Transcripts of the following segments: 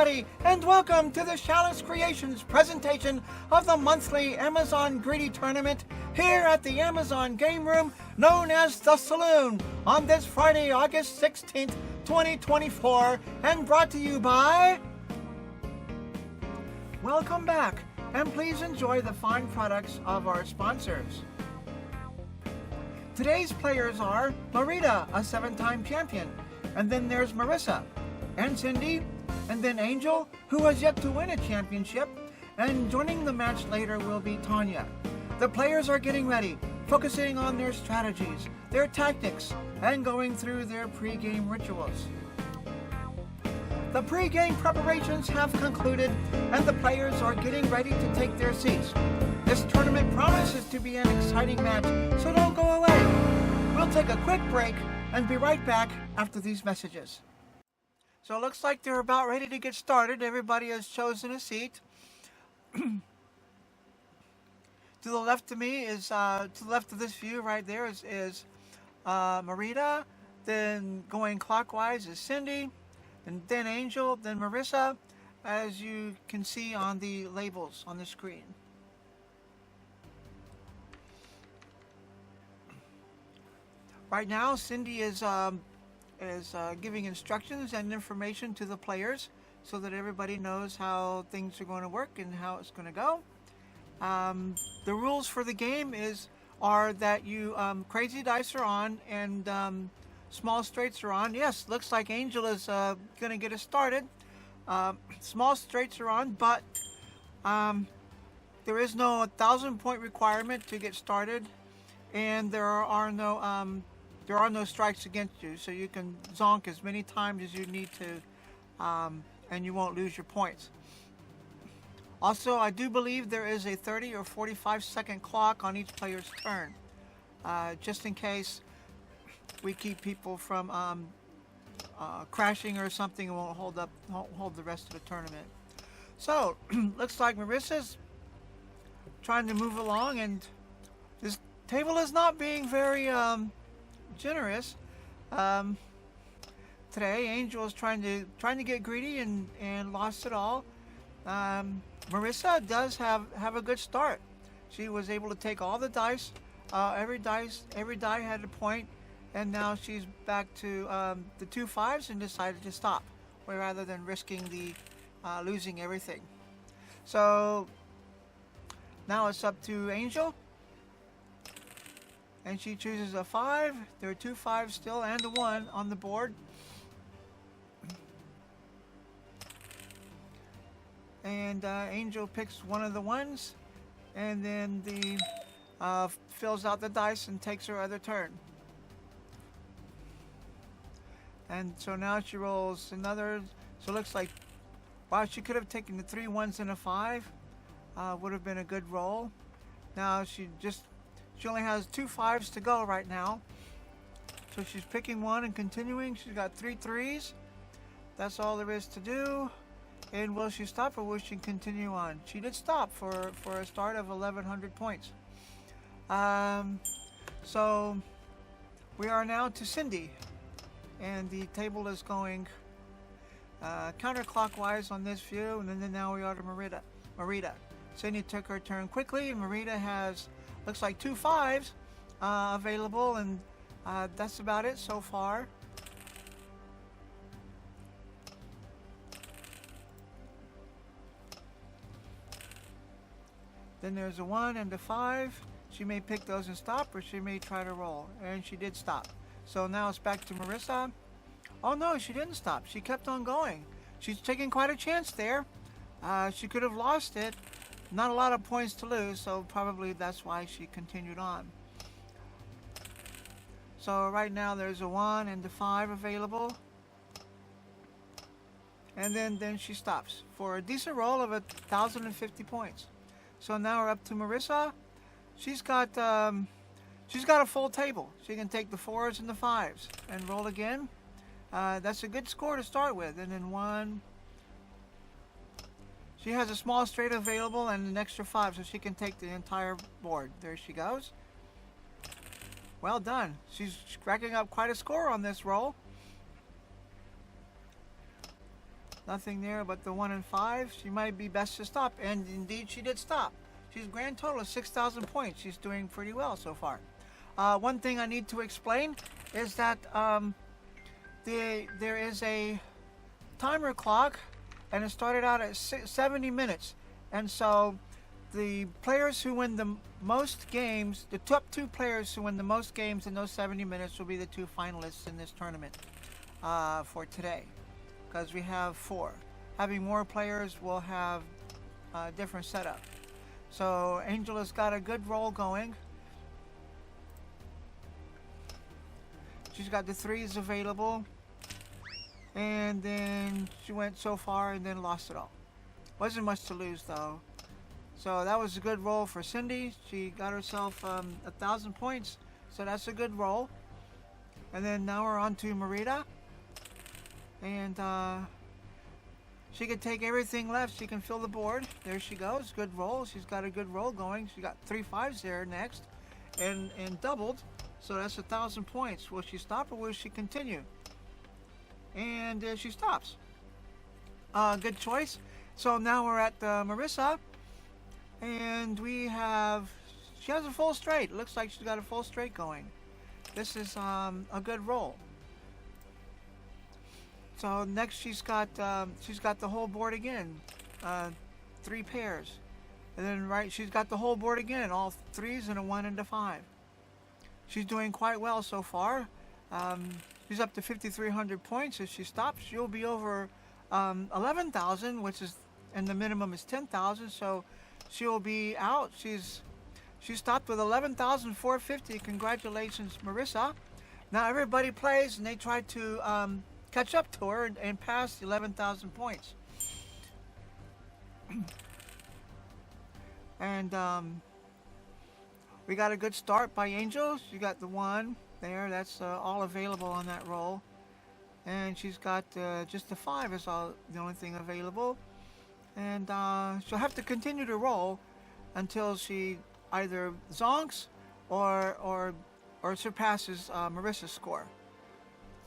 everybody, and welcome to the ChaliceKreations presentation of the monthly Amazon Greedy Tournament here at the Amazon Game Room, known as The Saloon, on this Friday, August 16th, 2024, and brought to you by... Welcome back, and please enjoy the fine products of our sponsors. Today's players are Marita, a 7-time champion, and then there's Marissa, and Cindy, and then Angel, who has yet to win a championship, and joining the match later will be Tanya. The players are getting ready, focusing on their strategies, their tactics, and going through their pre-game rituals. The pre-game preparations have concluded, and the players are getting ready to take their seats. This tournament promises to be an exciting match, so don't go away. We'll take a quick break and be right back after these messages. So it looks like they're about ready to get started. Everybody has chosen a seat. To the left of me is, to the left of this view right there is Marita. Then going clockwise is Cindy, and then Angel, then Marissa, as you can see on the labels on the screen. Right now, Cindy is giving instructions and information to the players so that everybody knows how things are going to work and how it's going to go. The rules for the game are that you crazy dice are on and small straights are on. Yes, looks like Angel is going to get us started. Small straights are on, but there is no 1,000-point requirement to get started, and there are no strikes against you, so you can zonk as many times as you need to, and you won't lose your points. Also, I do believe there is a 30 or 45-second clock on each player's turn, just in case we keep people from crashing or something and won't hold the rest of the tournament. So, looks like Marissa's trying to move along, and this table is not being very generous. Today Angel is trying to get greedy and lost it all. Marissa does have a good start. She was able to take all the dice. Every die had a point, and now she's back to the 2 5s and decided to stop, rather than risking the losing everything. So now it's up to Angel. And she chooses a 5. There are 2 5s still and a 1 on the board. And Angel picks one of the 1s, and then fills out the dice and takes her other turn. And so now she rolls another. So it looks like, wow, she could have taken the 3 1s and a 5. Would have been a good roll. Now she only has 2 5s to go right now. So she's picking one and continuing. She's got 3 3s. That's all there is to do. And will she stop or will she continue on? She did stop for a start of 1,100 points. So we are now to Cindy. And the table is going counterclockwise on this view. And then now we are to Marita. Cindy took her turn quickly. And Marita has... looks like 2 5s available, and that's about it so far. Then there's a 1 and a 5. She may pick those and stop, or she may try to roll, and she did stop. So now it's back to Marissa. Oh no, she didn't stop. She kept on going. She's taking quite a chance there. She could have lost it. Not a lot of points to lose, so probably that's why she continued on. So right now there's a 1 and a 5 available. And then she stops for a decent roll of 1,050 points. So now we're up to Marissa. She's got a full table. She can take the 4s and the 5s and roll again. That's a good score to start with. And then 1. She has a small straight available and an extra 5, so she can take the entire board. There she goes. Well done. She's racking up quite a score on this roll. Nothing there but the 1 and 5. She might be best to stop, and indeed she did stop. She's grand total of 6,000 points. She's doing pretty well so far. One thing I need to explain is that there is a timer clock, and it started out at 70 minutes. And so the players who win the most games, the top 2 players who win the most games in those 70 minutes will be the 2 finalists in this tournament for today. Because we have 4. Having more players will have a different setup. So Angel has got a good roll going. She's got the 3s available. And then she went so far and then lost it all. Wasn't much to lose though. So that was a good roll for Cindy. She got herself 1,000 points. So that's a good roll. And then now we're on to Marita. And she can take everything left. She can fill the board. There she goes. Good roll. She's got a good roll going. She got 3 5s there next. And doubled. So that's 1,000 points. Will she stop or will she continue? And she stops. Good choice. So now we're at Marissa. And we have... She has a full straight. It looks like she's got a full straight going. This is a good roll. So next she's got the whole board again, 3 pairs, and then she's got the whole board again, all 3s and a 1 and a 5. She's doing quite well so far. She's up to 5,300 points. If she stops, she'll be over 11,000, which is, and the minimum is 10,000. So she'll be out. She stopped with 11,450. Congratulations, Marissa. Now everybody plays and they try to catch up to her and pass 11,000 points. And we got a good start by Angel. She got the 1 there. That's all available on that roll. And she's got just the 5 is the only thing available. And she'll have to continue to roll until she either zonks or surpasses Marissa's score.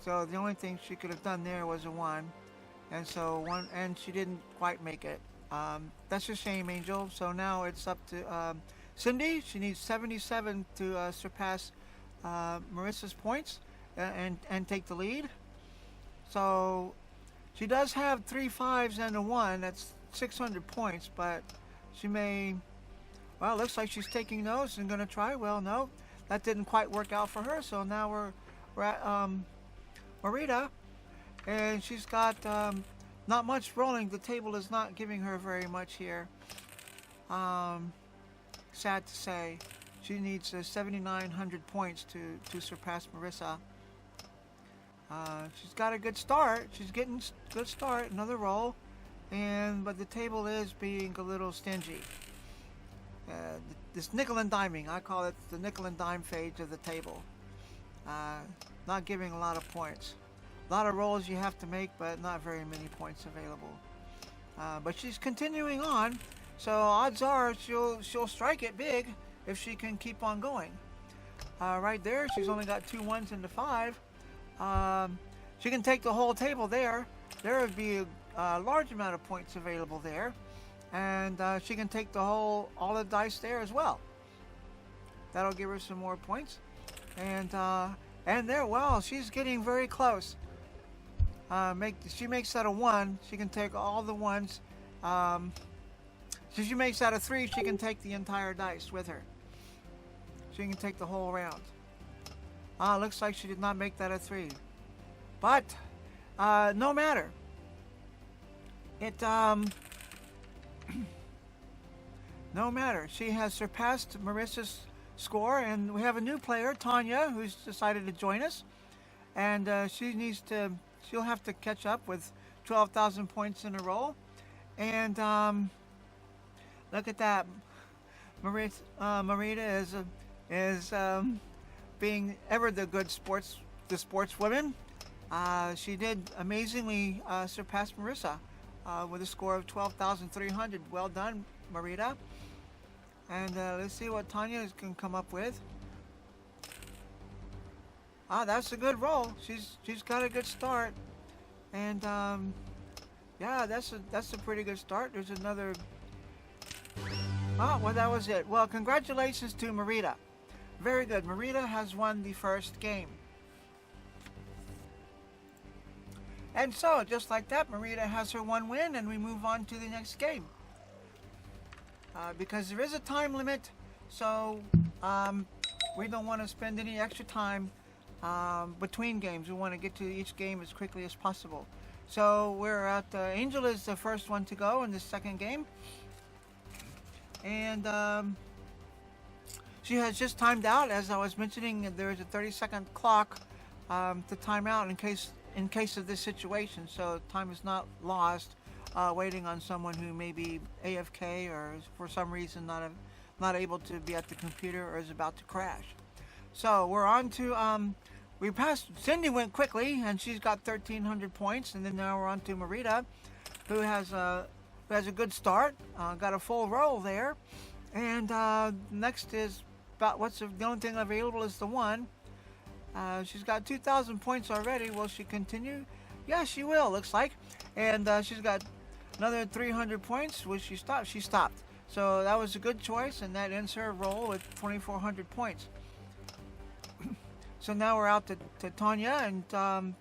So the only thing she could have done there was a 1, and she didn't quite make it. That's a shame, Angel. So now it's up to Cindy. She needs 77 to surpass Marissa's points and take the lead. So she does have 3 5s and a 1. That's 600 points, but she may. Well, looks like she's taking those and going to try. Well, no, that didn't quite work out for her. So now we're at Marita, and she's got not much rolling. The table is not giving her very much here. Sad to say. She needs 7,900 points to surpass Marissa. She's got a good start. She's getting good start. Another roll, but the table is being a little stingy. This nickel and diming, I call it the nickel and dime phase of the table. Not giving a lot of points. A lot of rolls you have to make, but not very many points available. But she's continuing on, so odds are she'll strike it big if she can keep on going. Right there, she's only got 2 1s and a 5. She can take the whole table there. There would be a large amount of points available there. And she can take all the dice there as well. That'll give her some more points. And there, well, she's getting very close. She makes that a 1. She can take all the 1s. So she makes that a 3. She can take the entire dice with her. She can take the whole round. Looks like she did not make that a 3. But no matter. No matter. She has surpassed Marissa's score, and we have a new player, Tanya, who's decided to join us. And she'll have to catch up with 12,000 points in a row. And look at that. Marita is being ever the good sportswoman. She did amazingly surpass Marissa with a score of 12,300. Well done, Marita. And let's see what Tanya can come up with. That's a good roll. She's got a good start. And Yeah, that's a pretty good start. There's another. Oh, well, that was it. Well, congratulations to Marita. Very good. Marita has won the first game. And so, just like that, Marita has her one win, and we move on to the next game. Because there is a time limit, so we don't want to spend any extra time between games. We want to get to each game as quickly as possible. So we're at Angel is the first one to go in the second game, and she has just timed out. As I was mentioning, there is a 30-second clock to time out in case of this situation, so time is not lost waiting on someone who may be AFK or is for some reason not able to be at the computer or is about to crash. So we're on to we passed. Cindy went quickly and she's got 1,300 points, and then now we're on to Marita, who has a good start, got a full roll there, and next is about the only thing available is the one. She's got 2,000 points already. Will she continue? Yeah, she will, looks like. And she's got another 300 points. Will she stop? She stopped. So that was a good choice, and that ends her roll with 2,400 points. So now we're out to Tanya, and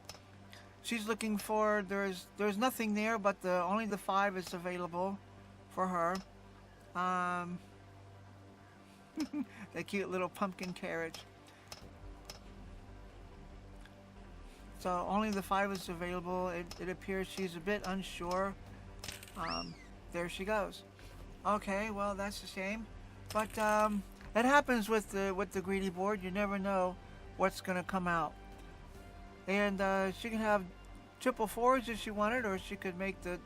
she's looking for, there's nothing there, but only the 5 is available for her. The cute little pumpkin carriage. So only the 5 is available. It appears she's a bit unsure. There she goes. Okay, well that's a shame, but it happens with the greedy board. You never know what's gonna come out. And she can have triple 4s if she wanted, or she could make the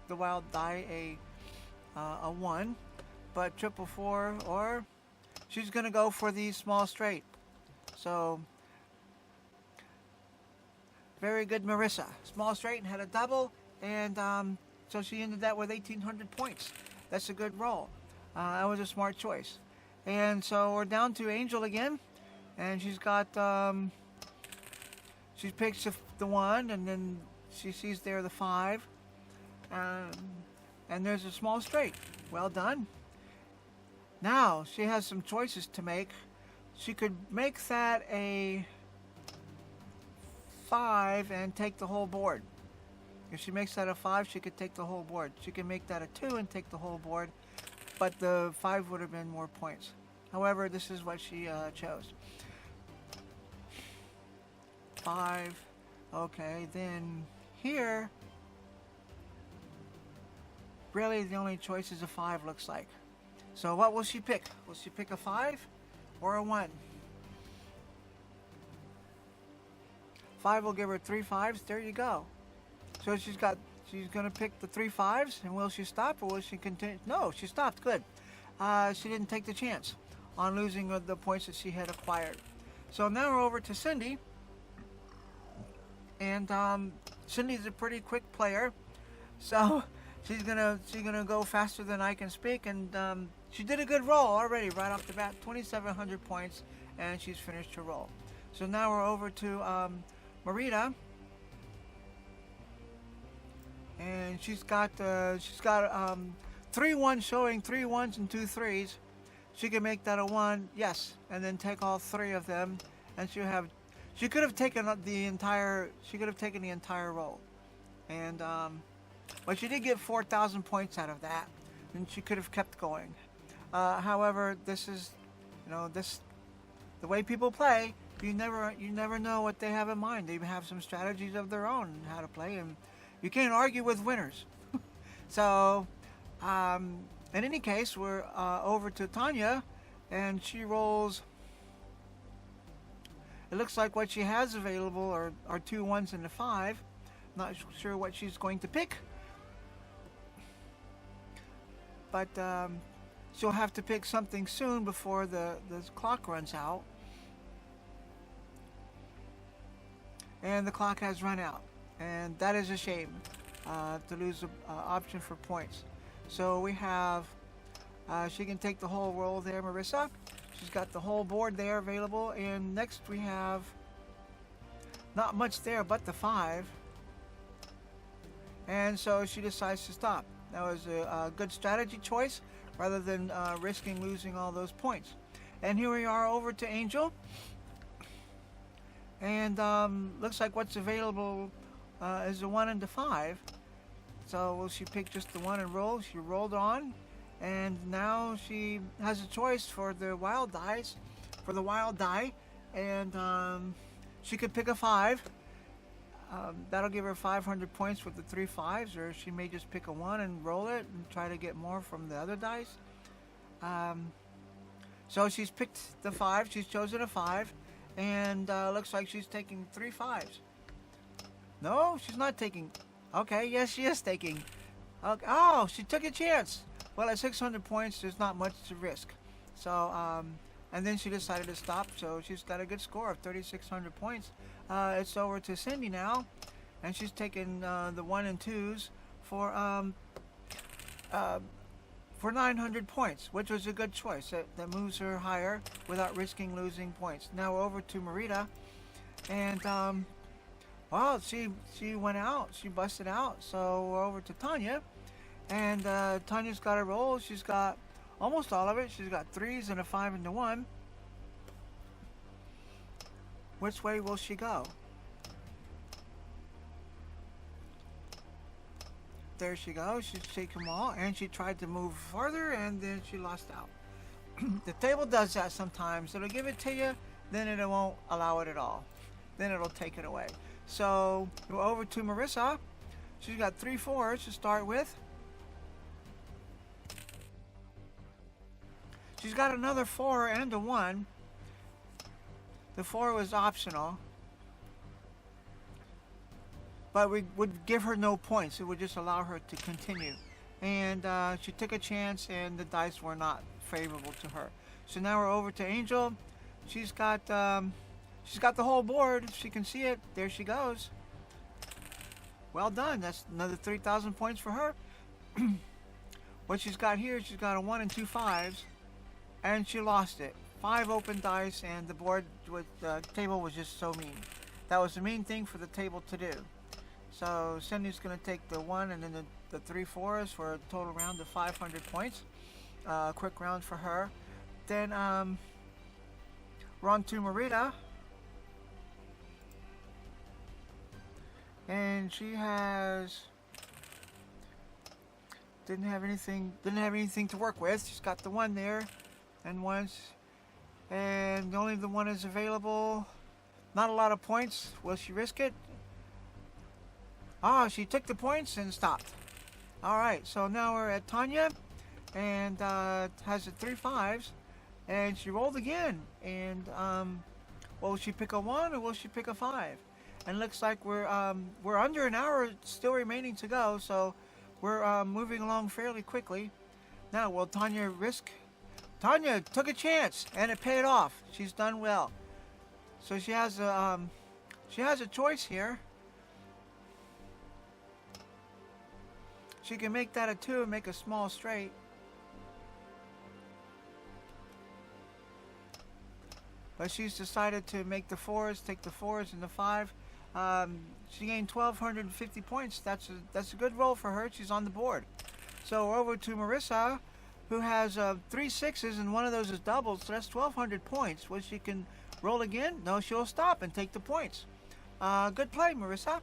wild die a 1, but triple 4, or she's gonna go for the small straight. So. Very good, Marissa. Small straight and had a double, and so she ended that with 1,800 points. That's a good roll. That was a smart choice. And so we're down to Angel again, and she's got, she picks the 1, and then she sees there the 5, and there's a small straight. Well done. Now, she has some choices to make. She could make that a 5 and take the whole board. If she makes that a 5, she could take the whole board. She can make that a 2 and take the whole board, but the 5 would have been more points. However, this is what she chose. 5. Okay, then here, really the only choice is a 5, looks like. So what will she pick? Will she pick a 5 or a 1? 5 will give her 3 5s. There you go. So she's going to pick the 3 5s, and will she stop or will she continue? No, she stopped. Good. She didn't take the chance on losing the points that she had acquired. So now we're over to Cindy, and Cindy's a pretty quick player, so she's gonna go faster than I can speak, and she did a good roll already right off the bat, 2,700 points, and she's finished her roll. So now we're over to Marita, and she's got 3 1s showing 3 1s and 2 3s. She can make that a 1, yes, and then take all 3 of them, and she could have taken the entire roll, and but she did get 4,000 points out of that, and she could have kept going. However, this is, the way people play. You never know what they have in mind. They have some strategies of their own how to play, and you can't argue with winners. So, in any case, we're over to Tanya, and she rolls. It looks like what she has available are 2 1s and a 5. Not sure what she's going to pick, but she'll have to pick something soon before the clock runs out. And the clock has run out, and that is a shame to lose the option for points. So we have, she can take the whole roll there, Marissa. She's got the whole board there available, and next we have not much there but the 5, and so she decides to stop. That was a good strategy choice rather than risking losing all those points. And here we are over to Angel. And looks like what's available is the 1 and the 5. So will she pick just the 1 and roll? She rolled on. And now she has a choice for the wild dice. For the wild die. And she could pick a 5. That'll give her 500 points with the 3 5s. Or she may just pick a 1 and roll it and try to get more from the other dice. So she's picked the 5. She's chosen a 5. And looks like she's taking 3 5s. No, she's not taking. Okay, yes, she is taking. Okay. Oh, she took a chance. Well, at 600 points, there's not much to risk. So, and then she decided to stop. So she's got a good score of 3,600 points. It's over to Cindy now, and she's taking the 1 and 2s for 900 points, which was a good choice. That moves her higher without risking losing points. Now we're over to Marita, and well, she went out. She busted out. So we're over to Tanya, and Tanya's got a roll. She's got almost all of it. She's got 3s and a 5 and a 1. Which way will she go? There she goes. She taken them all, and she tried to move farther, and then she lost out. The table does that sometimes. It'll give it to you, then it won't allow it at all. Then it'll take it away. So we're over to Marissa. She's got 3 4s to start with. She's got another 4 and a 1. The 4 was optional, but we would give her no points. It would just allow her to continue. And she took a chance, and the dice were not favorable to her. So now we're over to Angel. She's got the whole board. She can see it. There she goes. Well done. That's another 3,000 points for her. What she's got here, she's got a 1 and 2 5s, and she lost it. 5 open dice, and the board with the table was just so mean. That was the mean thing for the table to do. So Cindy's going to take the 1 and then the 3 4s for a total round of 500 points. Quick round for her. Then we're on to Marita. And she didn't have anything to work with. She's got the 1 there and once, and only the 1 is available. Not a lot of points. Will she risk it? Oh, she took the points and stopped. Alright, so now we're at Tanya, and has the 3 5s, and she rolled again. And will she pick a 1 or will she pick a 5? And looks like we're under an hour still remaining to go, so we're moving along fairly quickly. Now, will Tanya risk? Tanya took a chance, and it paid off. She's done well. So she has a choice here. She can make that a 2 and make a small straight. But she's decided to make the 4s, take the 4s and the 5. She gained 1,250 points. That's a good roll for her. She's on the board. So we're over to Marissa, who has 3 6s, and one of those is doubled. So that's 1,200 points. Well, she can roll again. No, she'll stop and take the points. Good play, Marissa.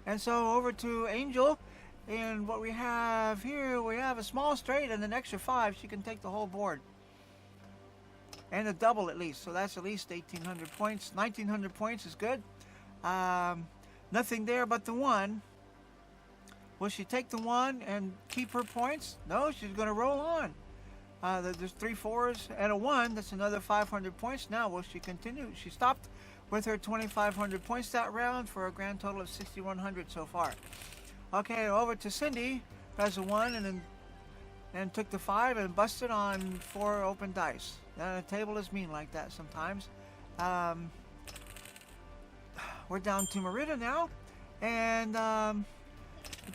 And so over to Angel, and what we have here, we have a small straight and an extra 5. She can take the whole board. And a double at least, so that's at least 1,800 points. 1,900 points is good. Nothing there but the 1. Will she take the 1 and keep her points? No, she's going to roll on. There's 3 4s and a 1. That's another 500 points. Now, will she continue? She stopped with her 2,500 points that round for a grand total of 6,100 so far. Okay, over to Cindy. Has a 1 and took the 5 and busted on 4 open dice. The table is mean like that sometimes. We're down to Marita now, and the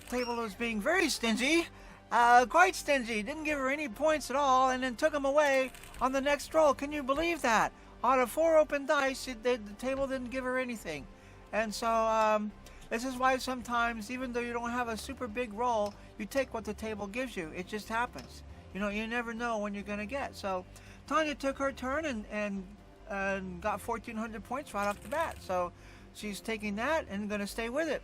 table is being very stingy, quite stingy. Didn't give her any points at all, and then took them away on the next roll. Can you believe that? Out of 4 open dice, the table didn't give her anything, and so This is why sometimes, even though you don't have a super big roll, you take what the table gives you. It just happens. You know, you never know when you're going to get. So Tanya took her turn and got 1,400 points right off the bat. So she's taking that and going to stay with it.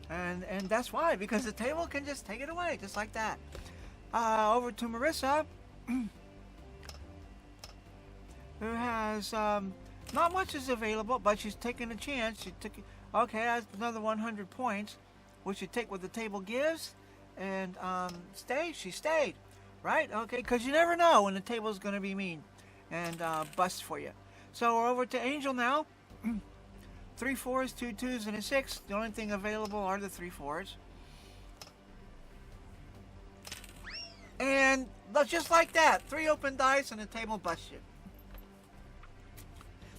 And that's why, because the table can just take it away, just like that. Over to Marissa, who has not much is available, but she's taking a chance. She took, okay, that's another 100 points, which you take what the table gives, and stay. She stayed, right? Okay, because you never know when the table's going to be mean and bust for you. So we're over to Angel now. 3 4s, 2 2s, and a 6. The only thing available are the 3 4s. And just like that, 3 open dice and the table busts you.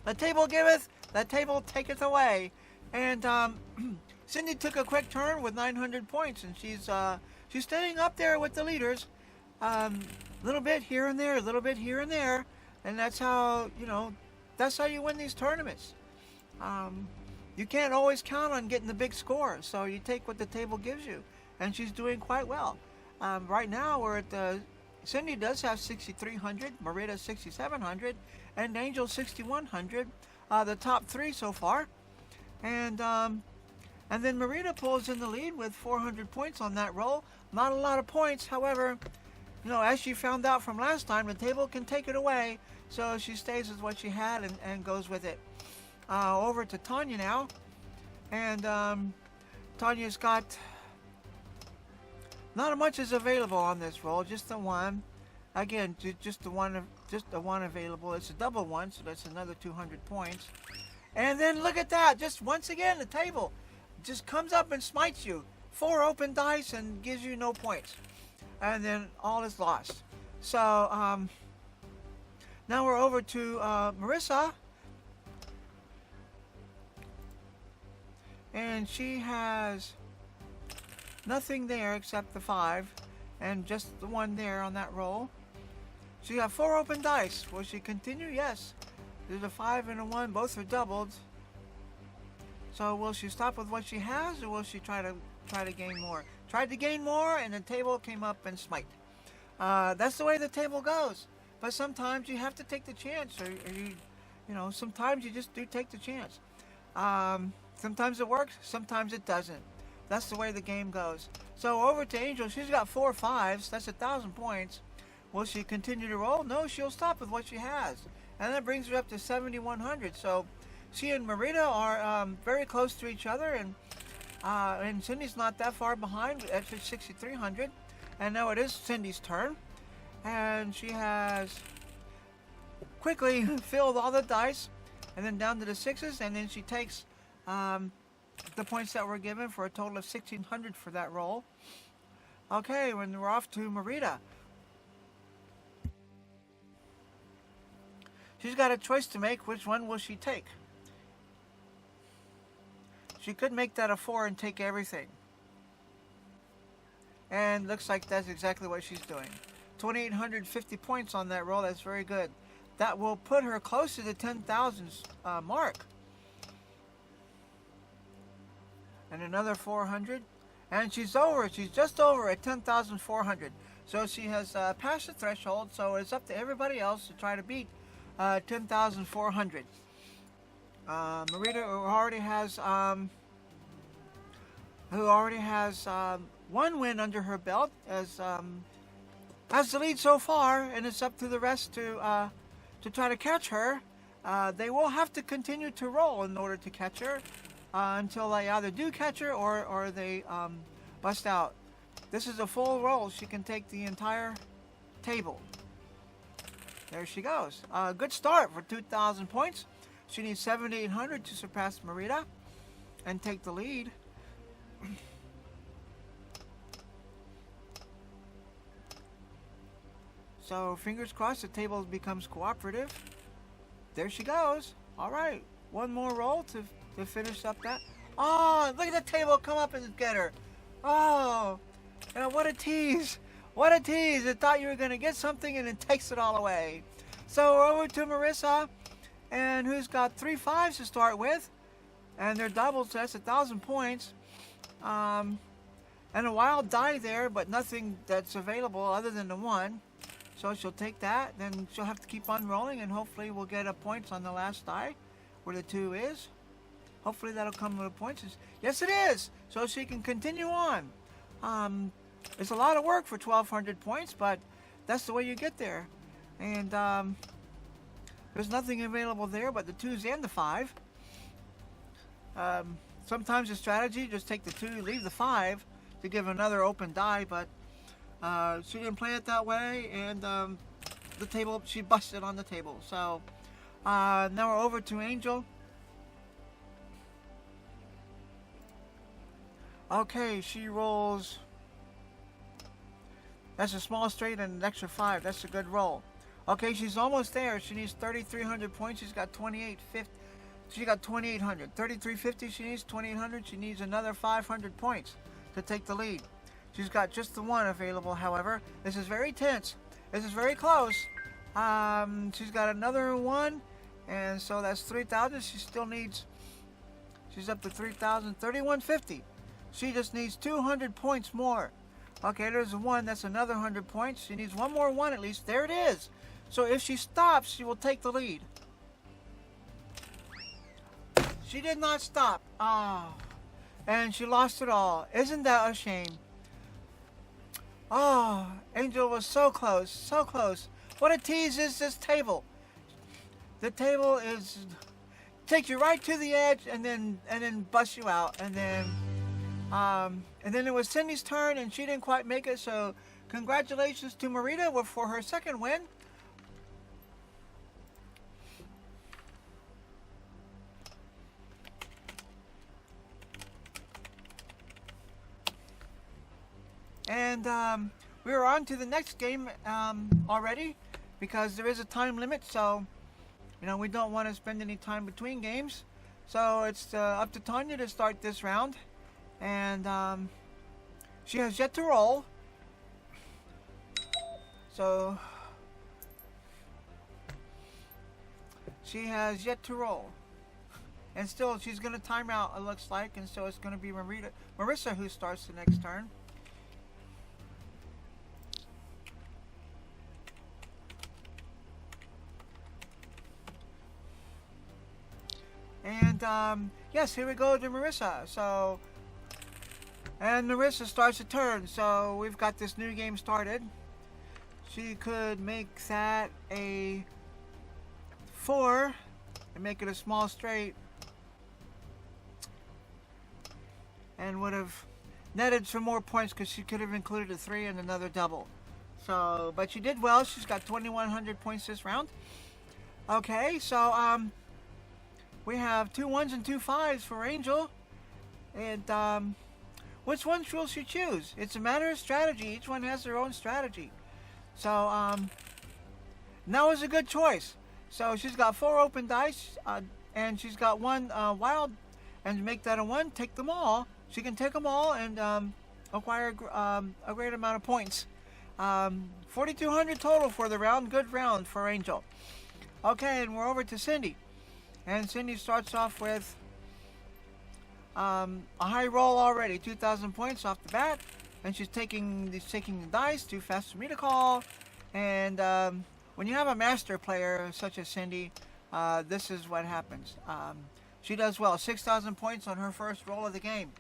The table giveth, the table taketh away. And Cindy took a quick turn with 900 points, and she's staying up there with the leaders. Little bit here and there, a little bit here and there, and that's how you win these tournaments. You can't always count on getting the big score, so you take what the table gives you, and she's doing quite well. Right now, we're at Cindy does have 6,300, Marita 6,700, and Angel 6,100. The top 3 so far, and then Marita pulls in the lead with 400 points on that roll. Not a lot of points, however, as she found out from last time, the table can take it away, so she stays with what she had and goes with it. Over to Tanya now, and Tanya's got not much is available on this roll, just the one. Again, just the one available. It's a double one, so that's another 200 points. And then look at that! Just once again, the table just comes up and smites you. 4 open dice and gives you no points, and then all is lost. So now we're over to Marissa. And she has nothing there except the 5, and just the 1 there on that roll. She got 4 open dice. Will she continue? Yes. There's a 5 and a 1. Both are doubled. So will she stop with what she has, or will she try to gain more? Tried to gain more, and the table came up and smite. That's the way the table goes. But sometimes you have to take the chance, or sometimes you just do take the chance. Sometimes it works, sometimes it doesn't. That's the way the game goes. So over to Angel. She's got 4 5s. That's 1,000 points. Will she continue to roll? No, she'll stop with what she has. And that brings her up to 7,100. So she and Marita are very close to each other. And Cindy's not that far behind at 6,300. And now it is Cindy's turn. And she has quickly filled all the dice. And then down to the 6s. And then she takes the points that were given for a total of 1,600 for that roll. Okay, when we're off to Marita. She's got a choice to make. Which one will she take? She could make that a 4 and take everything. And looks like that's exactly what she's doing. 2,850 points on that roll. That's very good. That will put her close to the 10,000 mark. And another 400, and she's just over at 10,400. So she has passed the threshold, so it's up to everybody else to try to beat 10,400. Marita, who already has 1 win under her belt, has the lead so far, and it's up to the rest to try to catch her. They will have to continue to roll in order to catch her. Until they either do catch her or they bust out. This is a full roll. She can take the entire table. There she goes. Good start for 2,000 points. She needs 7,800 to surpass Marita and take the lead. So fingers crossed the table becomes cooperative. There she goes. All right, 1 more roll to finish up that. Oh, look at the table come up and get her. Oh, what a tease. What a tease. I thought you were going to get something and it takes it all away. So over to Marissa, and who's got 3 5s to start with. and they're doubled, so that's 1,000 points. And a wild die there, but nothing that's available other than the 1. So she'll take that, then she'll have to keep on rolling, and hopefully we'll get a points on the last die, where the 2 is. Hopefully that'll come with the points. Yes, it is! So she can continue on. It's a lot of work for 1,200 points, but that's the way you get there. And there's nothing available there but the 2s and the 5. Sometimes the strategy, just take the 2, leave the 5 to give another open die, but she didn't play it that way, and the table, she busted on the table. So now we're over to Angel. Okay, she rolls. That's a small straight and an extra 5. That's a good roll. Okay, she's almost there. She needs 3,300 points. She's got 2,850. She got 2,800. 3,350. She needs 2,800. She needs another 500 points to take the lead. She's got just the 1 available. However, this is very tense. This is very close. She's got another 1, and so that's 3,000. She still needs. She's up to 3,000. 3,150. She just needs 200 points more. Okay, there's a 1. That's another 100 points. She needs one more 1 at least. There it is. So if she stops, she will take the lead. She did not stop. Oh. And she lost it all. Isn't that a shame? Oh, Angel was so close. So close. What a tease is this table. The table is takes you right to the edge and then busts you out, and then it was Cindy's turn, and she didn't quite make it, so congratulations to Marita for her second win. And we are on to the next game already, because there is a time limit, so we don't want to spend any time between games. So it's up to Tanya to start this round. And she has yet to roll. So she has yet to roll. And still, she's going to time out, it looks like. And so it's going to be Marissa who starts the next turn. And yes, here we go to Marissa. So, and Marissa starts a turn. So we've got this new game started. She could make that a 4 and make it a small straight, and would have netted some more points because she could have included a 3 and another double. So, but she did well. She's got 2,100 points this round. Okay, so we have 2 1s and 2 5s for Angel. And which one will she choose? It's a matter of strategy. Each one has their own strategy. So that was a good choice. So she's got 4 open dice, and she's got 1 wild, and to make that a 1, take them all. She can take them all and acquire a great amount of points. 4,200 total for the round. Good round for Angel. Okay, and we're over to Cindy. And Cindy starts off with a high roll already, 2,000 points off the bat. And she's taking the dice, too fast for me to call. And when you have a master player such as Cindy, this is what happens. She does well, 6,000 points on her first roll of the game.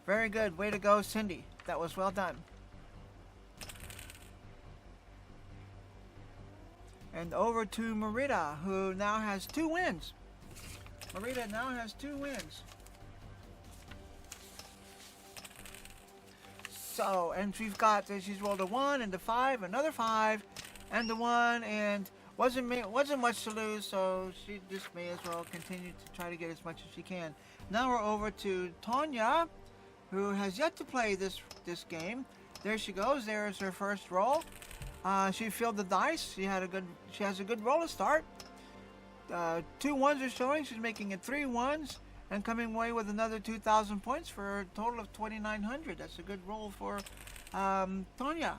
Very good, way to go, Cindy. That was well done. And over to Marita, who now has 2 wins. Marita now has 2 wins. So, and she's rolled a 1 and a 5, another 5, and the 1, and wasn't much to lose, so she just may as well continue to try to get as much as she can. Now we're over to Tanya, who has yet to play this game. There she goes. There is her first roll. She filled the dice. She has a good roll to start. 2 1s are showing. She's making it 3 1s and coming away with another 2,000 points for a total of 2,900. That's a good roll for Tanya.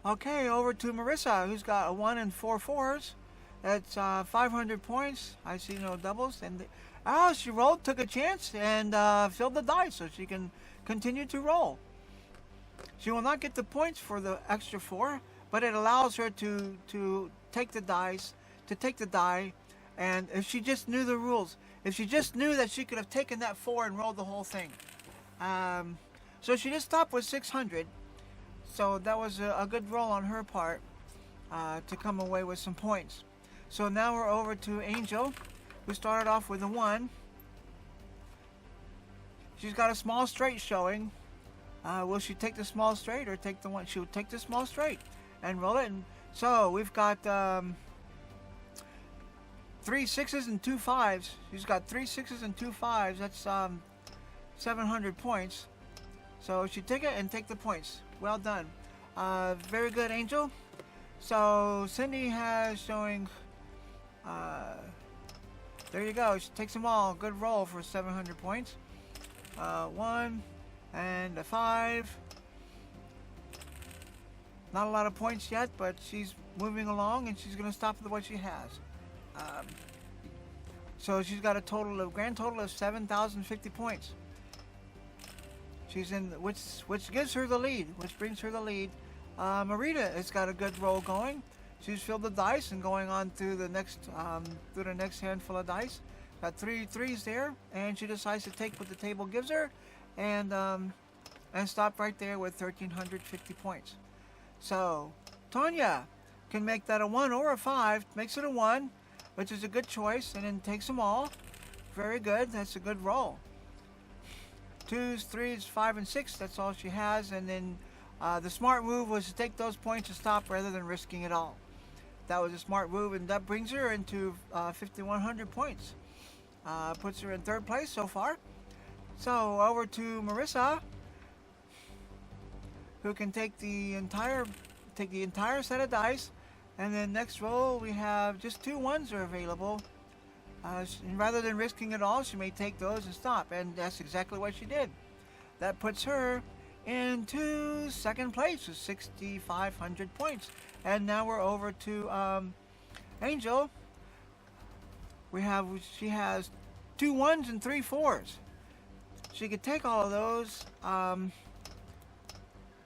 Okay, over to Marissa, who's got a 1 and 4 fours. That's 500 points. I see no doubles. And she rolled, took a chance, and filled the dice so she can continue to roll. She will not get the points for the extra 4, but it allows her to take the dice, to take the die, and if she just knew the rules, if she just knew that she could have taken that 4 and rolled the whole thing. So she just stopped with 600. So that was a good roll on her part to come away with some points. So now we're over to Angel, who started off with a 1. She's got a small straight showing. Will she take the small straight or take the 1? She'll take the small straight and roll it. And so we've got 3 6s and 2 5s. She's got 3 6s and 2 5s. That's 700 points. So she take it and take the points. Well done. Very good, Angel. So Cindy has showing. There you go. She takes them all. Good roll for 700 points. 1 and a 5. Not a lot of points yet, but she's moving along, and she's going to stop with what she has. So she's got a grand total of 7,050 points. She's in, which gives her the lead, which brings her the lead. Marita has got a good roll going. She's filled the dice and going on through the next handful of dice. Got 3 3s there, and she decides to take what the table gives her, and stop right there with 1,350 points. So Tanya can make that a 1 or a 5, makes it a 1, which is a good choice, and then takes them all. Very good. That's a good roll. 2s, 3s, 5, and 6. That's all she has, and then the smart move was to take those points and stop rather than risking it all. That was a smart move, and that brings her into 5,100 points. Puts her in 3rd place so far. So over to Marissa, who can take the entire set of dice, and then next roll we have just 2 1s are available. And rather than risking it all, she may take those and stop, and that's exactly what she did. That puts her into 2nd place with 6,500 points. And now we're over to Angel. She has 2 1s and 3 4s. She could take all of those.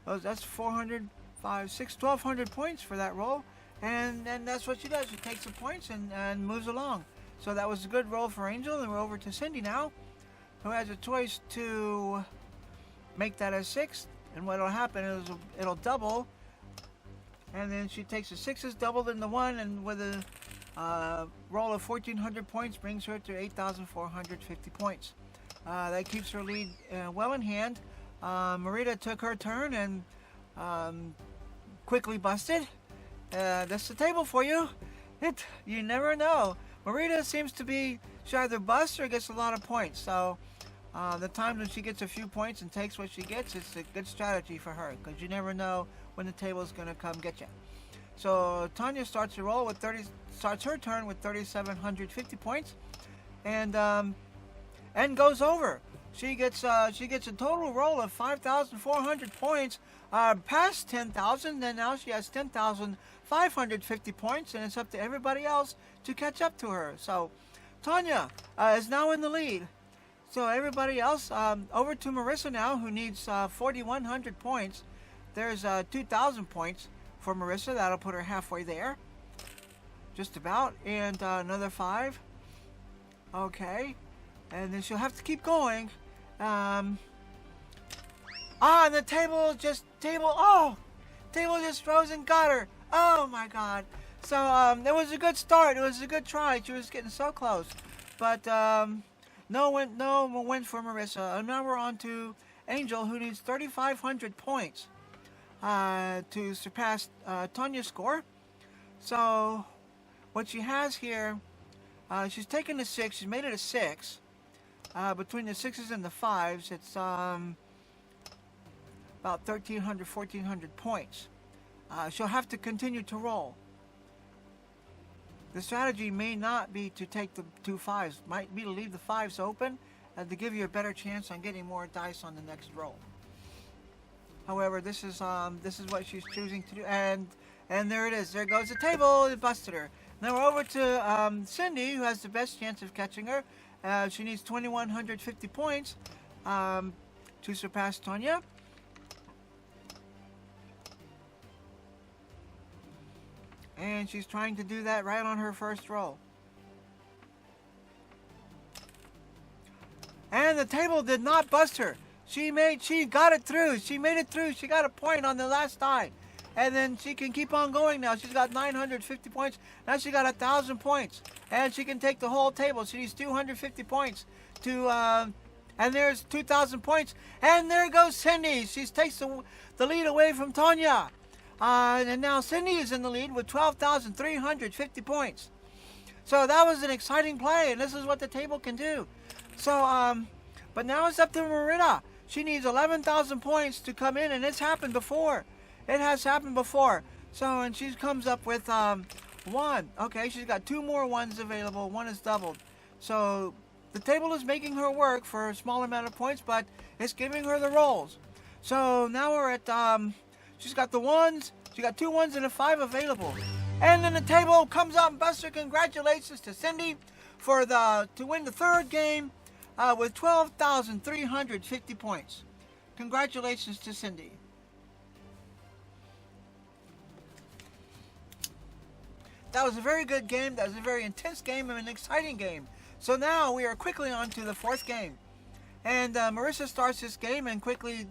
That's 400, 5, 6, 1,200 points for that roll. And that's what she does. She takes the points and moves along. So that was a good roll for Angel. And we're over to Cindy now, who has a choice to make that a 6. And what will happen is it'll double. And then she takes the 6s, doubled in the 1, and with a roll of 1,400 points brings her to 8,450 points. That keeps her lead well in hand. Marita took her turn and quickly busted. That's the table for you. You never know. Marita seems to be, she either busts or gets a lot of points. So the times when she gets a few points and takes what she gets, it's a good strategy for her, because you never know when the table is going to come get you. So Tanya starts her roll with starts her turn with 3,750 points, and goes over. She gets a total roll of 5,400 points, past 10,000, and now she has 10,550 points, and it's up to everybody else to catch up to her. So Tanya is now in the lead. So everybody else, over to Marissa now, who needs 4,100 points. There's 2,000 points for Marissa. That'll put her halfway there, just about, and another 5. Okay, and then she'll have to keep going. And the table just rose and got her. Oh my God! So it was a good start. It was a good try. She was getting so close, but no win for Marissa. And now we're on to Angel, who needs 3,500 points to surpass Tanya's score. So what she has here, she's taken the 6. She's made it a 6. Between the 6s and the 5s, it's about 1,300, 1,400 points. She'll have to continue to roll. The strategy may not be to take the 2 5s. Might be to leave the 5s open to give you a better chance on getting more dice on the next roll. However, this is what she's choosing to do, and there it is. There goes the table. It busted her. Now we're over to Cindy, who has the best chance of catching her. She needs 2,150 points to surpass Tonya. And she's trying to do that right on her first roll. And the table did not bust her. She got it through. She made it through. She got a point on the last die. And then she can keep on going now. She's got 950 points. Now she got 1,000 points. And she can take the whole table. She needs 250 points to, and there's 2,000 points. And there goes Cindy. She takes the lead away from Tonya. And now Cindy is in the lead with 12,350 points. So that was an exciting play. And this is what the table can do. So, but now it's up to Marita. She needs 11,000 points to come in. And it's happened before. It has happened before. So, and she comes up with 1. Okay, she's got 2 more 1s available. 1 is doubled. So, the table is making her work for a small amount of points, but it's giving her the rolls. So, now we're at, she's got the 1s. She got 2 1s and a 5 available. And then the table comes out and busts her. Congratulations to Cindy to win the 3rd game with 12,350 points. Congratulations to Cindy. That was a very good game. That was a very intense game and an exciting game. So now we are quickly on to the 4th game. And Marissa starts this game and quickly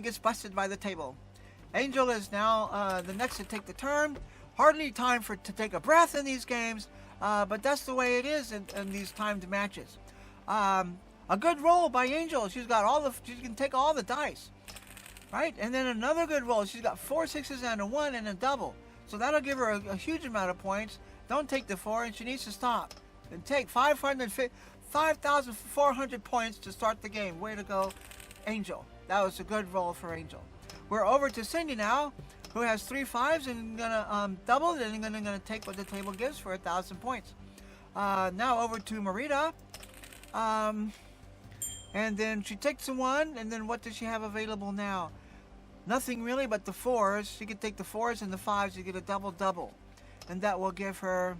gets busted by the table. Angel is now the next to take the turn. Hardly time to take a breath in these games, but that's the way it is in these timed matches. A good roll by Angel. She can take all the dice, right? And then another good roll. She's got 4 6s and a 1 and a double. So that'll give her a huge amount of points. Don't take the 4, and she needs to stop. And take 5,400 points to start the game. Way to go, Angel. That was a good roll for Angel. We're over to Cindy now, who has 3 5s and gonna double it and gonna take what the table gives for 1,000 points. Now over to Marita. And then she takes the 1, and then what does she have available now? Nothing really but the 4s. She can take the 4s and the 5s to get a double. And that will give her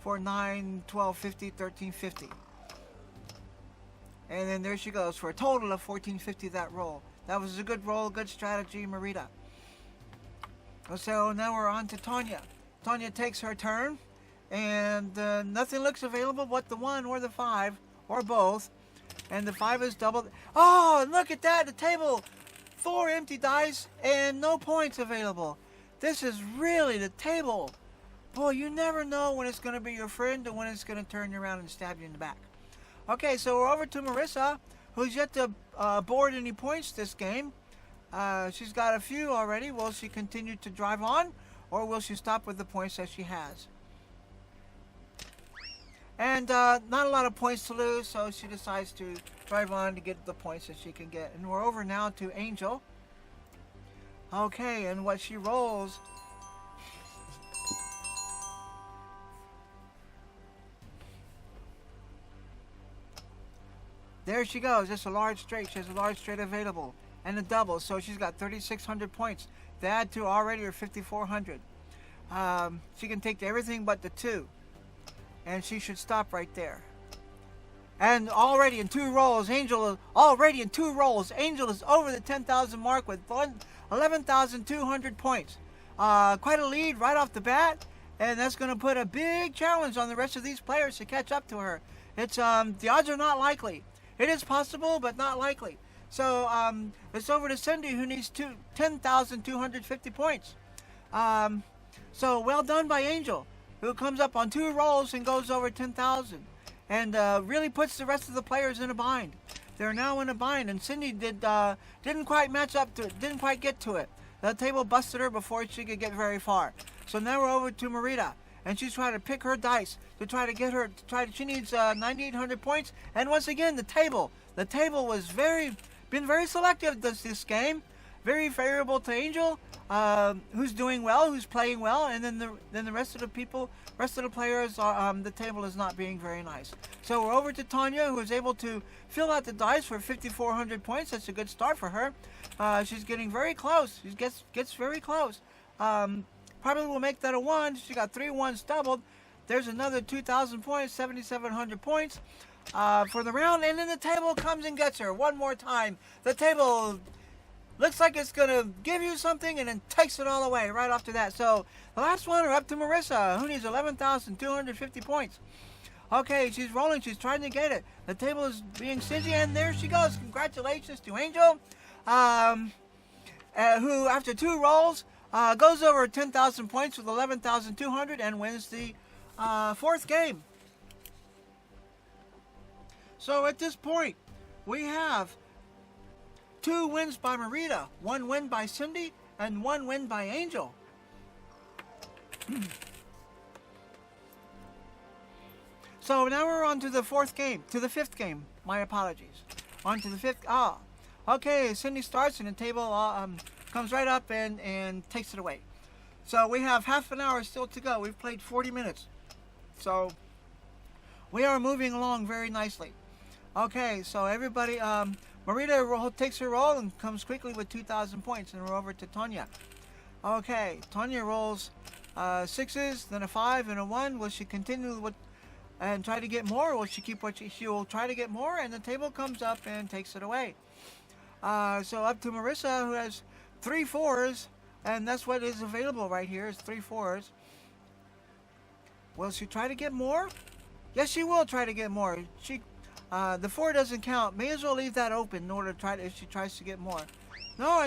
4, 9, 12, 50, 1350. And then there she goes for a total of 1450 that roll. That was a good roll, good strategy, Marita. So now we're on to Tonya. Tonya takes her turn. And nothing looks available but the 1 or the 5 or both. And the 5 is doubled. Oh, look at that, the table. 4 empty dice and no points available. This is really the table. Boy, you never know when it's going to be your friend or when it's going to turn you around and stab you in the back. Okay, so we're over to Marissa, who's yet to board any points this game. She's got a few already. Will she continue to drive on, or will she stop with the points that she has? And not a lot of points to lose, so she decides to drive on to get the points that she can get. And we're over now to Angel. Okay, and what she rolls... There she goes, just a large straight. She has a large straight available. And a double, so she's got 3,600 points. To add to already her 5,400. She can take everything but the 2. And she should stop right there. And already in 2 rolls, Angel is over the 10,000 mark with 11,200 points. Quite a lead right off the bat, and that's going to put a big challenge on the rest of these players to catch up to her. It's the odds are not likely. It is possible, but not likely. So it's over to Cindy, who needs 10,250 points. So well done by Angel, who comes up on 2 rolls and goes over 10,000. And really puts the rest of the players in a bind. They're now in a bind, and Cindy didn't quite match up to it, didn't quite get to it. The table busted her before she could get very far. So now we're over to Marita, and she's trying to pick her dice to try to get her. She needs 9,800 points, and once again the table was been very selective this game, very favorable to Angel, who's doing well, who's playing well, and then the rest of the players are, the table is not being very nice. So we're over to Tonya, who is able to fill out the dice for 5,400 points. That's a good start for her. She's getting very close. She gets very close. Probably will make that a 1. She got 3 ones doubled. There's another 2,000 points, 7,700 points for the round. And then the table comes and gets her one more time. The table looks like it's going to give you something and then takes it all away right after that. So the last one are up to Marissa, who needs 11,250 points. Okay, she's rolling. She's trying to get it. The table is being stingy, and there she goes. Congratulations to Angel, who, after 2 rolls, goes over 10,000 points with 11,200 and wins the 4th game. So at this point, we have 2 wins by Marita, 1 win by Cindy, and 1 win by Angel. So now we're on to the 4th game, to the 5th game. My apologies. On to the 5th. Okay, Cindy starts and the table comes right up and takes it away. So we have half an hour still to go. We've played 40 minutes. So we are moving along very nicely. Okay, so everybody, Marita takes her roll and comes quickly with 2,000 points, and we're over to Tonya. Okay, Tonya rolls 6s, then a 5 and a 1. Will she continue with and try to get more, or will she keep what she will try to get more, and the table comes up and takes it away. So up to Marissa, who has 3 4s, and that's what is available right here, is 3 4s. Will she try to get more? Yes, she will try to get more. The 4 doesn't count. May as well leave that open in order to try to, if she tries to get more. No,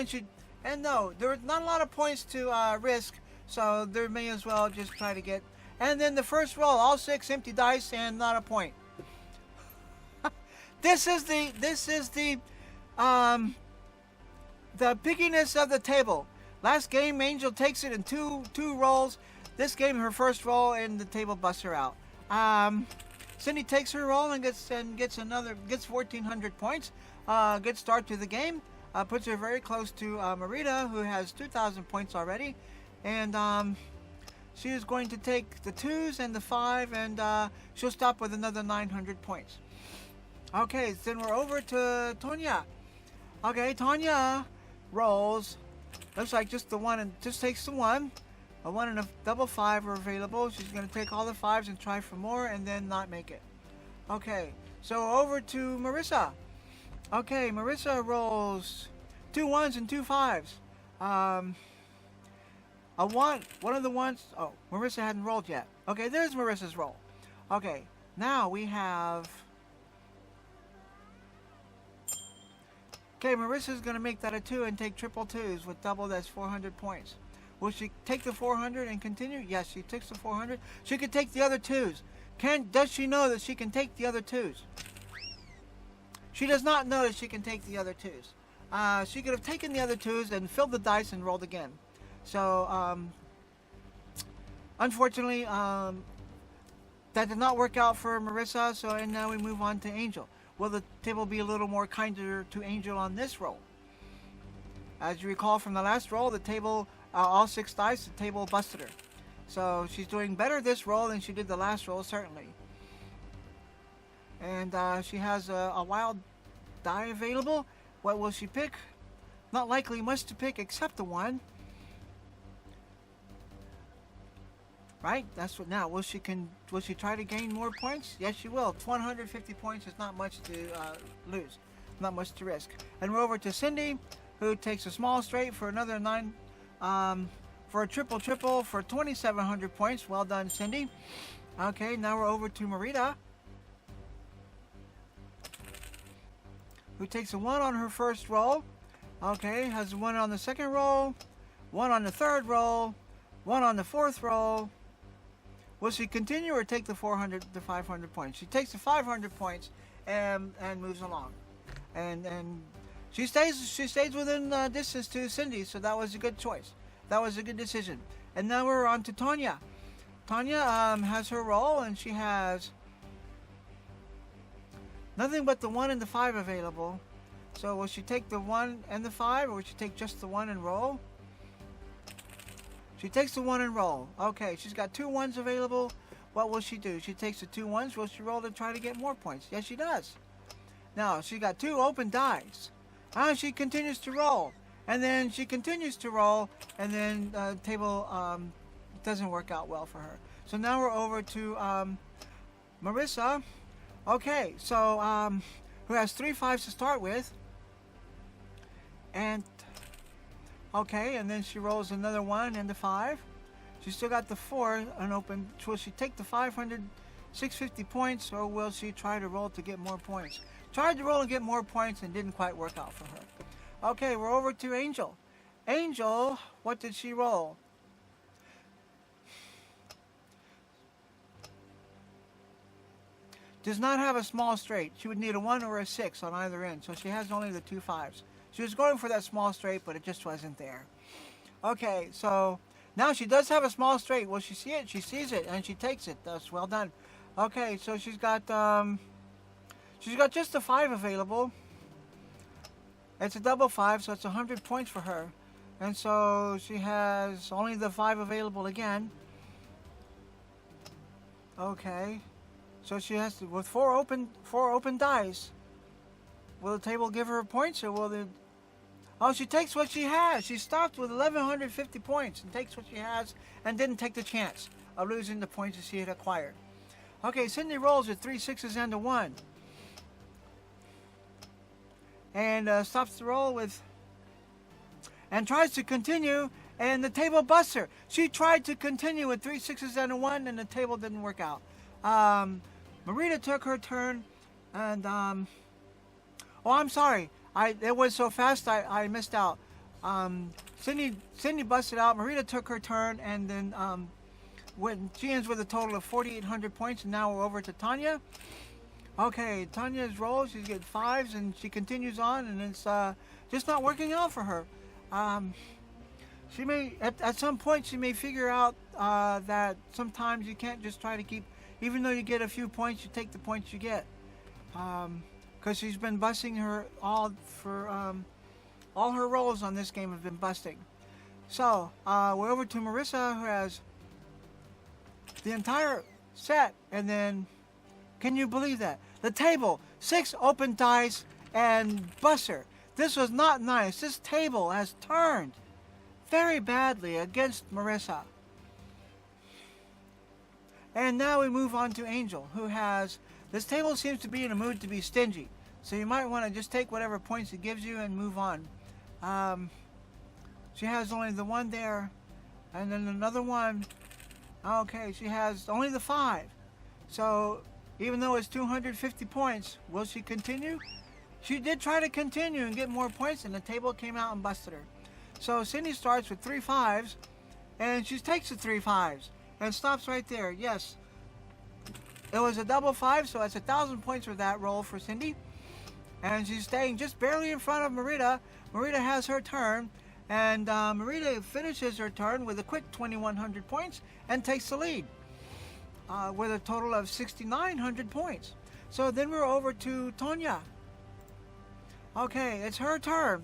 no, there's not a lot of points to risk, so there may as well just try to get. And then the first roll, all 6 empty dice and not a point. This is the pickiness of the table. Last game, Angel takes it in two rolls. This game, her first roll, and the table busts her out. Cindy takes her roll and gets 1,400 points. Good start to the game. Puts her very close to Marita, who has 2,000 points already, and she is going to take the 2s and the 5, and she'll stop with another 900 points. Okay, then we're over to Tonya. Okay, Tonya rolls. Looks like just the 1 and just takes the 1. A 1 and a double 5 are available. She's going to take all the 5s and try for more and then not make it. Okay, so over to Marissa. Okay, Marissa rolls 2 1s and 2 5s. One of the ones. Oh, Marissa hadn't rolled yet. Okay, there's Marissa's roll. Okay, now we have. Okay, Marissa's going to make that a 2 and take triple 2s with double. That's 400 points. Will she take the 400 and continue? Yes, she takes the 400. She could take the other 2s. Does she know that she can take the other 2s? She does not know that she can take the other 2s. She could have taken the other 2s and filled the dice and rolled again. So, unfortunately, that did not work out for Marissa. So, and now we move on to Angel. Will the table be a little more kinder to Angel on this roll? As you recall from the last roll, the table, all 6 dice, the table busted her. So she's doing better this roll than she did the last roll, certainly. And she has a wild die available. What will she pick? Not likely much to pick except the 1. Right? That's what now. Will she try to gain more points? Yes, she will. 150 points is not much to lose. Not much to risk. And we're over to Cindy, who takes a small straight for another 9, for a triple for 2,700 points. Well done, Cindy. Okay, now we're over to Marita, who takes a 1 on her first roll. Okay, has a 1 on the second roll, 1 on the third roll, 1 on the fourth roll. Will she continue or take the 500 points? She takes the 500 points and moves along, and she stays within distance to Cindy. So that was a good choice. That was a good decision. And now we're on to Tonya. Tonya has her roll, and she has nothing but the 1 and the 5 available. So will she take the 1 and the 5, or will she take just the 1 and roll? She takes the 1 and roll. Okay, she's got 2 1s available. What will she do? She takes the 2 1s. Will she roll to try to get more points? Yes, she does. Now, she got 2 open dice. She continues to roll. And then she continues to roll, and then the table doesn't work out well for her. So now we're over to Marissa. Okay, so who has 3 5s to start with. And okay, and then she rolls another 1 and the 5. She still got the 4 unopened. Will she take the 650 points, or will she try to roll to get more points? Tried to roll and get more points and didn't quite work out for her. Okay, we're over to Angel. Angel, what did she roll? Does not have a small straight. She would need a 1 or a 6 on either end, so she has only the 2 5s. She was going for that small straight, but it just wasn't there. Okay, so now she does have a small straight. Will she see it? She sees it, and she takes it. That's well done. Okay, so she's got just a 5 available. It's a double 5, so it's 100 points for her. And so she has only the 5 available again. Okay. So she has to, with 4 open dice. Will the table give her points, or will the... Oh, she takes what she has. She stopped with 1,150 points and takes what she has and didn't take the chance of losing the points that she had acquired. Okay, Cindy rolls with 3 6s and a 1. And stops the roll with... And tries to continue, and the table busts her. She tried to continue with 3 6s and a 1, and the table didn't work out. Marita took her turn, and... oh, I'm sorry. It was so fast I missed out. Cindy busted out. Marita took her turn, and then she ends with a total of 4,800 points, and now we're over to Tanya. Okay, Tanya's roll. She's getting 5s, and she continues on, and it's just not working out for her. She may, at some point, she may figure out that sometimes you can't just try to keep, even though you get a few points, you take the points you get. Because she's been busting her all her rolls on this game have been busting. So we're over to Marissa, who has the entire set, and then can you believe that? The table, 6 open dice and buster. This was not nice. This table has turned very badly against Marissa. And now we move on to Angel, who has... This table seems to be in a mood to be stingy. So you might want to just take whatever points it gives you and move on. She has only the 1 there. And then another 1. Okay, she has only the 5. So even though it's 250 points, will she continue? She did try to continue and get more points, and the table came out and busted her. So Cindy starts with 3 5s, and she takes the 3 5s and stops right there. Yes, it was a double 5, so that's 1,000 points for that roll for Cindy. And she's staying just barely in front of Marita. Marita has her turn, and Marita finishes her turn with a quick 2,100 points and takes the lead with a total of 6,900 points. So then we're over to Tonya. Okay, it's her turn.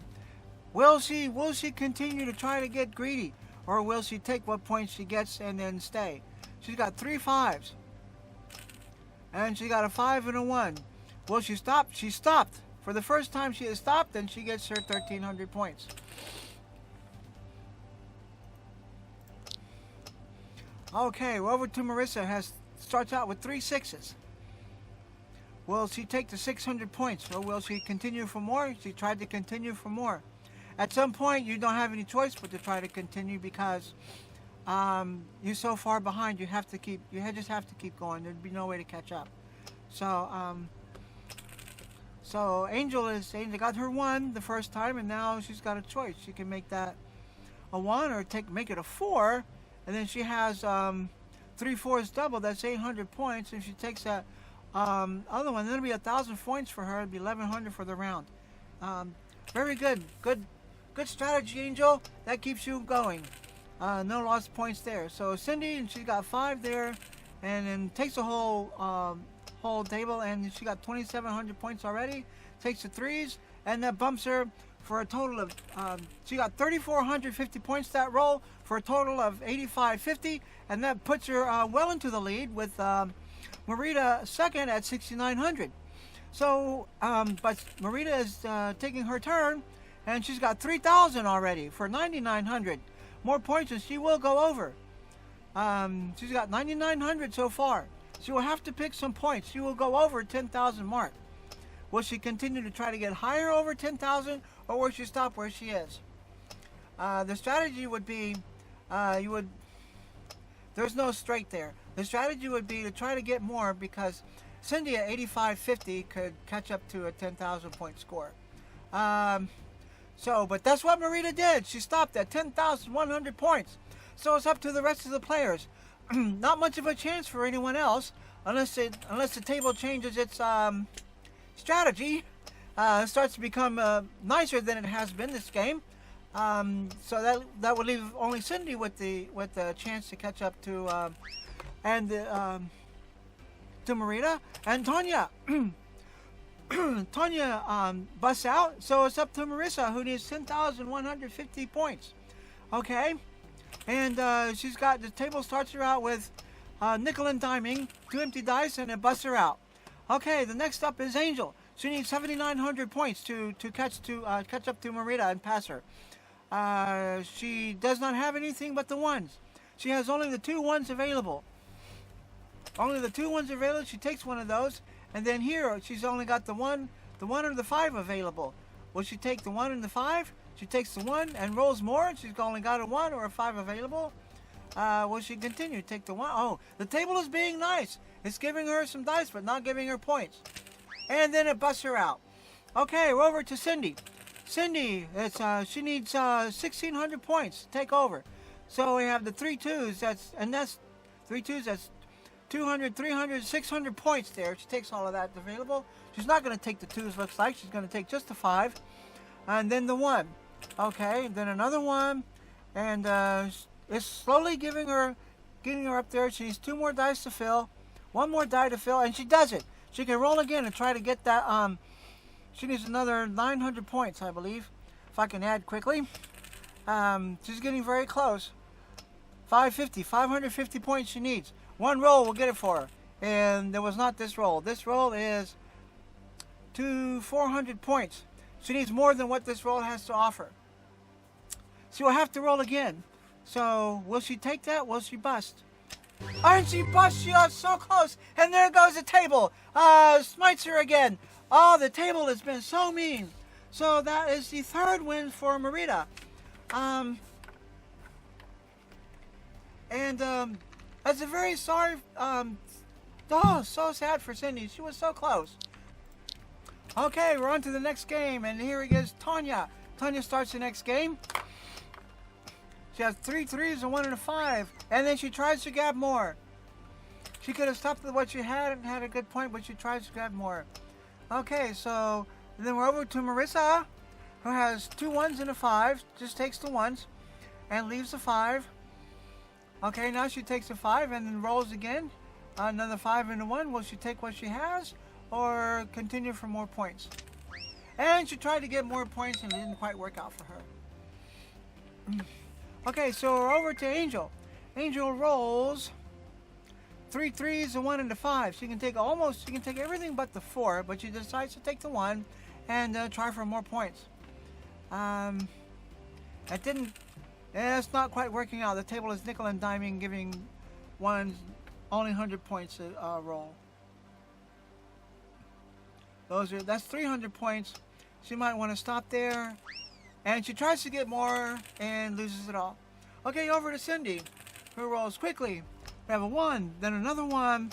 Will she continue to try to get greedy, or will she take what points she gets and then stay? She's got 3 5s, and she got a 5 and a 1. Will she stop? She stopped. For the first time she has stopped, and she gets her 1,300 points. Okay, we're over to Marissa. Starts out with 3 6s. Will she take the 600 points, or will she continue for more? She tried to continue for more. At some point, you don't have any choice but to try to continue, because you're so far behind. You just have to keep going. There'd be no way to catch up. So Angel got her 1 the first time, and now she's got a choice. She can make that a 1 or make it a 4, and then she has 3 4s double. That's 800 points, and she takes that other one. Then it'll be 1,000 points for her. It'll be 1,100 for the round. Very good strategy, Angel. That keeps you going. No lost points there. So Cindy, and she's got 5 there, and then takes the whole table, and she got 2,700 points already. Takes the 3s, and that bumps her for a total of she got 3,450 points that roll for a total of 8,550, and that puts her well into the lead with Marita second at 6,900. So, but Marita is taking her turn, and she's got 3,000 already for 9,900. More points, and she will go over. She's got 9,900 so far. She will have to pick some points. She will go over 10,000 mark. Will she continue to try to get higher over 10,000, or will she stop where she is? The strategy would be, there's no straight there. The strategy would be to try to get more, because Cindy at 85.50 could catch up to a 10,000 point score. But that's what Marita did. She stopped at 10,100 points. So it's up to the rest of the players. Not much of a chance for anyone else, unless the table changes its strategy. Starts to become nicer than it has been this game. So that would leave only Cindy with the chance to catch up to Marita and Tanya. Tanya busts out, so it's up to Marissa, who needs 10,150 points. Okay, and she's got, the table starts her out with nickel and diming, 2 empty dice, and it busts her out. Okay, the next up is Angel. She needs 7,900 points to catch up to Marita and pass her. She does not have anything but the ones. She has only the 2 ones available. Only the 2 ones available. She takes one of those, and then here she's only got the 1 or the 5 available. Will she take the 1 and the 5? She takes the 1 and rolls more. She's only got a 1 or a 5 available. Will she continue to take the 1? Oh, the table is being nice. It's giving her some dice, but not giving her points. And then it busts her out. Okay, we're over to Cindy. Cindy, she needs 1,600 points to take over. So we have the 3 2s. That's 3 2s. That's 200, 300, 600 points there. She takes all of that available. She's not going to take the 2s, looks like. She's going to take just the 5. And then the 1. Okay, then another 1. And it's slowly getting her up there. She needs 2 more dice to fill. 1 more die to fill, and she does it. She can roll again and try to get that. She needs another 900 points, I believe, if I can add quickly. She's getting very close. 550 points she needs. 1 roll will get it for her. And there was not this roll. This roll is 400 points. She needs more than what this roll has to offer. She will have to roll again. So, will she take that? Will she bust? And she busts. She got so close. And there goes the table. Smites her again. Oh, the table has been so mean. So that is the 3rd win for Marita. That's a very sorry. So sad for Cindy. She was so close. Okay, we're on to the next game, and here is Tanya. Tanya starts the next game. She has 3 3s and 1 and a 5, and then she tries to grab more. She could have stopped with what she had and had a good point, but she tries to grab more. Okay, so then we're over to Marissa, who has 2 1s and a 5. Just takes the 1s and leaves the 5. Okay, now she takes a 5 and then rolls again. Another 5 and a 1. Will she take what she has or continue for more points? And she tried to get more points and it didn't quite work out for her. Okay, so we're over to Angel. Angel rolls 3 3s and 1 and a 5. She can take everything but the 4, but she decides to take the 1 and try for more points. It's not quite working out. The table is nickel and diming, giving ones only 100 points a roll. That's 300 points. She might want to stop there. And she tries to get more and loses it all. Okay, over to Cindy, who rolls quickly. We have a 1, then another 1,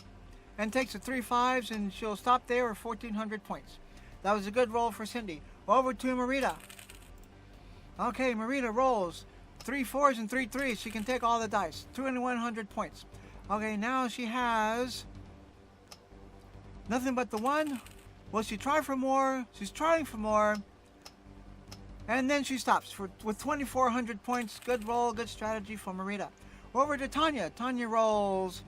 and takes the 3 5s, and she'll stop there with 1,400 points. That was a good roll for Cindy. Over to Marita. Okay, Marita rolls 3 4s and 3 3s. She can take all the dice. 2,100 points. Okay, now she has nothing but the 1. Will she try for more? She's trying for more. And then she stops with 2,400 points. Good roll, good strategy for Marita. Over to Tanya. Tanya rolls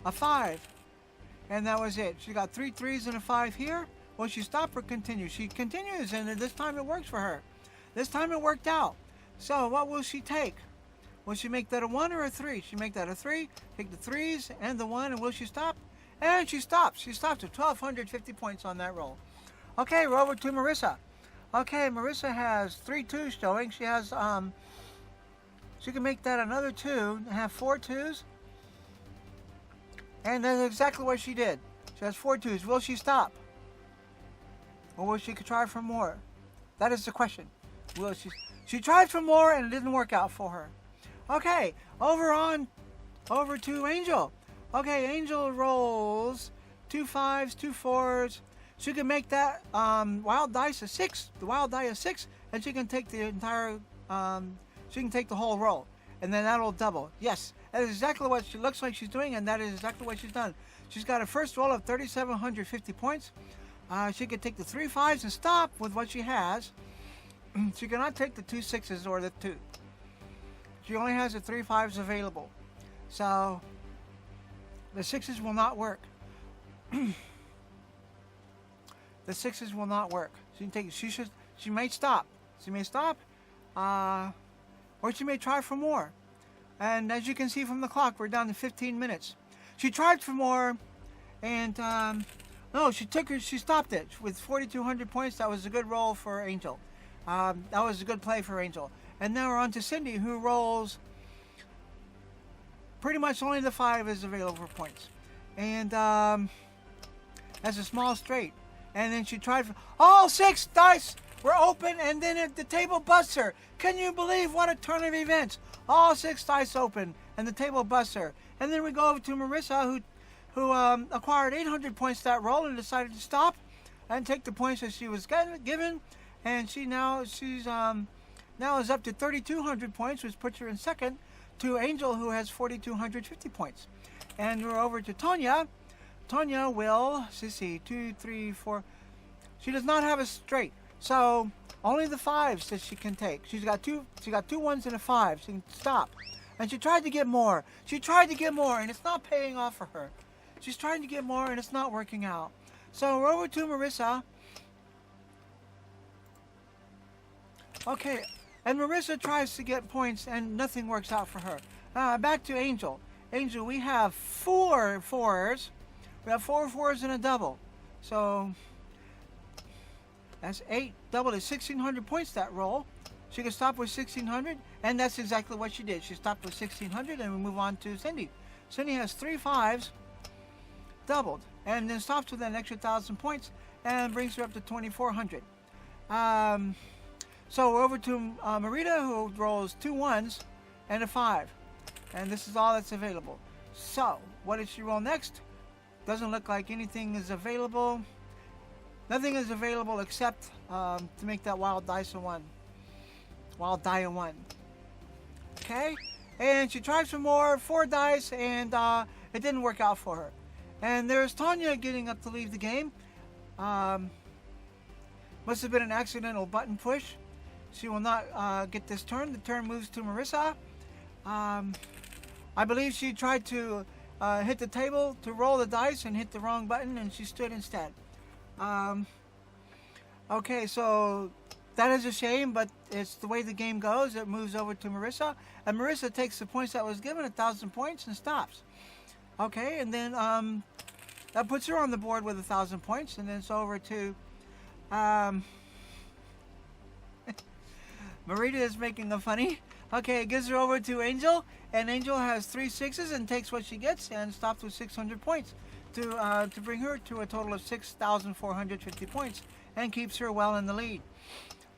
a 5. And that was it. She got 3 3s and a 5 here. Will she stop or continue? She continues, and this time it works for her. This time it worked out. So what will she take? Will she make that a 1 or a 3? She make that a 3, take the 3s and the 1, and will she stop? And she stops. She stops at 1,250 points on that roll. Okay, we're over to Marissa. Okay, Marissa has 3 2s showing. She has, she can make that another 2 and have 4 2s. And that's exactly what she did. She has 4 2s. Will she stop? Or will she try for more? That is the question. Will she? She tried for more and it didn't work out for her. Okay, over to Angel. Okay, Angel rolls 2 5s, 2 4s. She can make that wild dice a 6. The wild die is 6, and she can take the entire. She can take the whole roll, and then that'll double. Yes, that is exactly what she looks like she's doing, and that is exactly what she's done. She's got a first roll of 3,750 points. She can take the 3 5s and stop with what she has. She cannot take the 2 6s or the 2. She only has the 3 5s available, so the 6s will not work. The 6s will not work. She can take. She may stop. She may stop, or she may try for more. And as you can see from the clock, we're down to 15 minutes. She tried for more, and no, she stopped it with 4,200 points. That was a good roll for Angel. That was a good play for Angel. And now we're on to Cindy, who rolls pretty much only the 5 is available for points, and that's a small straight. And then she tried for all 6 dice were open, and then the table busts her. Can you believe what a turn of events? All 6 dice open, and the table busts her. And then we go over to Marissa, who acquired 800 points that roll and decided to stop and take the points that she was given. And she's now is up to 3,200 points, which puts her in second to Angel, who has 4,250 points. And we're over to Tonya. Tonya will, let's see, 2, 3, 4. She does not have a straight, so only the 5s that she can take. She's got two 1s and a 5. She can stop. And she tried to get more. She tried to get more, and it's not paying off for her. She's trying to get more, and it's not working out. So we're over to Marissa. Okay, and Marissa tries to get points, and nothing works out for her. Back to Angel. Angel, we have 4 4s. We have 4 4s and a double. So that's 8. Double is 1,600 points that roll. She can stop with 1,600, and that's exactly what she did. She stopped with 1,600, and we move on to Cindy. Cindy has 3 5s doubled, and then stops with an extra 1,000 points and brings her up to 2,400. So we're over to Marita, who rolls 2 1s and a 5, and this is all that's available. So what did she roll next? Doesn't look like anything is available. Nothing is available except to make that wild dice a 1. Wild die a 1. Okay, and she tried for more, 4 dice, and it didn't work out for her. And there's Tonya getting up to leave the game. Must have been an accidental button push. She will not get this turn. The turn moves to Marissa. I believe she tried to hit the table to roll the dice and hit the wrong button, and she stood instead. Okay, so that is a shame, but it's the way the game goes. It moves over to Marissa, and Marissa takes the points that was given, 1,000 points, and stops. Okay, and then that puts her on the board with 1,000 points, and then it's over to Marita is making a funny. Okay, it gives her over to Angel, and Angel has 3 6s and takes what she gets and stops with 600 points to bring her to a total of 6,450 points and keeps her well in the lead.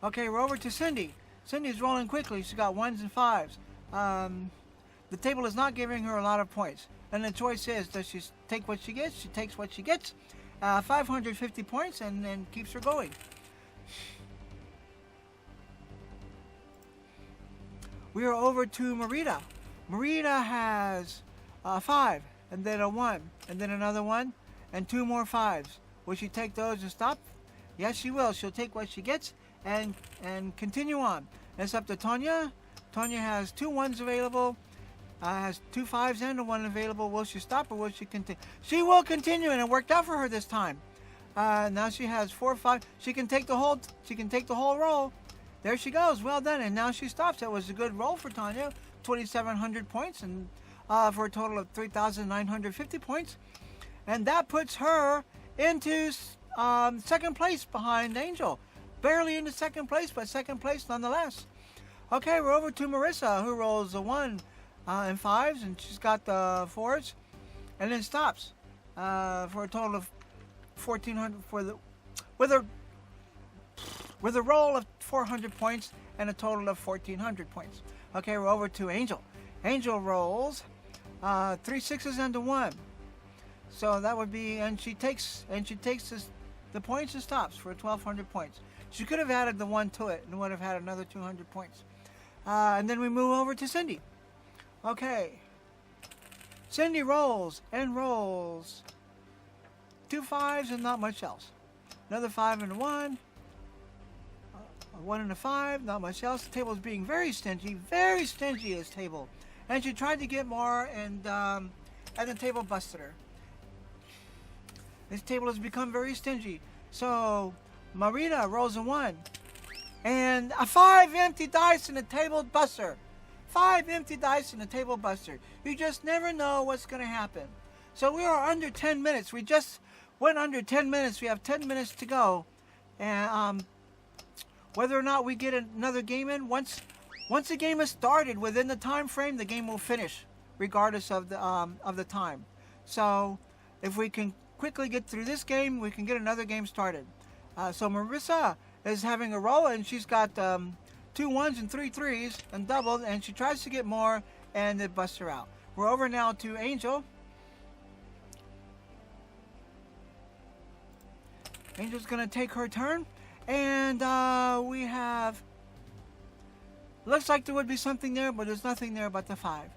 Okay, we're over to Cindy. Cindy's rolling quickly. She's got 1s and 5s. The table is not giving her a lot of points, and the choice is, does she take what she gets? She takes what she gets, 550 points, and then keeps her going. We are over to Marita. Marita has a 5, and then a 1, and then another 1, and 2 more 5s. Will she take those and stop? Yes, she will. She'll take what she gets and continue on. It's up to Tonya. Tonya has 2 1s available, has 2 5s and a 1 available. Will she stop or will she continue? She will continue, and it worked out for her this time. Now she has 4 5. She can take the whole. She can take the whole roll. There she goes. Well done. And now she stops. That was a good roll for Tonya. 2,700 points, and for a total of 3,950 points. and that puts her into second place behind Angel. Barely into second place, but second place nonetheless. Okay, we're over to Marissa, who rolls a 1 and 5s, and she's got the 4s, and then stops for a total of 1,400 with a roll of 400 points and a total of 1,400 points. Okay, we're over to Angel. Angel rolls 3 6s and a 1. So that would be, and she takes the points and stops for 1,200 points. She could have added the 1 to it and would have had another 200 points. And then we move over to Cindy. Okay. Cindy rolls and rolls 2 5s and not much else. Another 5 and a 1. A 1 and a 5, not much else. The table is being very stingy this table. And she tried to get more, and the table busted her. This table has become very stingy. So Marita rolls a 1. And a 5 empty dice in the table buster. 5 empty dice in the table buster. You just never know what's going to happen. So we are under 10 minutes. We just went under 10 minutes. We have 10 minutes to go. And whether or not we get another game in, once the game is started within the time frame, the game will finish, regardless of the time. So if we can quickly get through this game, we can get another game started. So Marissa is having a roll, and she's got 2 1s and 3 3s and doubled, and she tries to get more, and it busts her out. We're over now to Angel. Angel's going to take her turn, and we have, looks like there would be something there, but there's nothing there but the 5.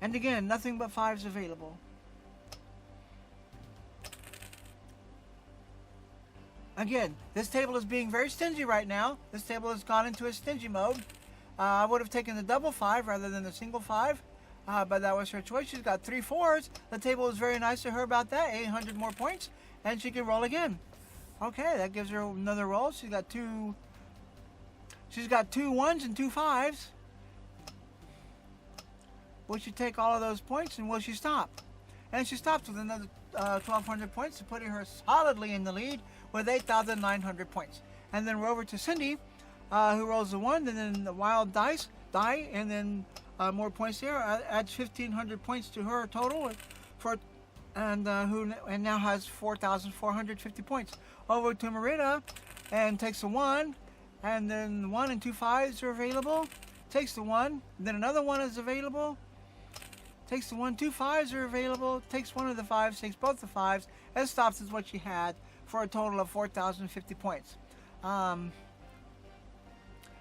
And again, nothing but 5s available. Again, this table is being very stingy right now. This table has gone into a stingy mode. I would have taken the double 5 rather than the single 5, but that was her choice. She's got 3 4s. The table is very nice to her about that. 800 more points, and she can roll again. Okay, that gives her another roll. She's got 2 1s and 2 5s. Will she take all of those points, and will she stop? And she stops with another 1,200 points, putting her solidly in the lead with 8,900 points. And then we're over to Cindy, who rolls a 1, and then the wild die, and then more points there. Adds 1,500 points to her total, and now has 4,450 points. Over to Marita, and takes a 1, and then 1 and 2 5s are available. Takes the 1, then another 1 is available. Takes the 1, 2 5s are available. Takes 1 of the 5s, takes both the 5s, and stops with what she had for a total of 4,050 points.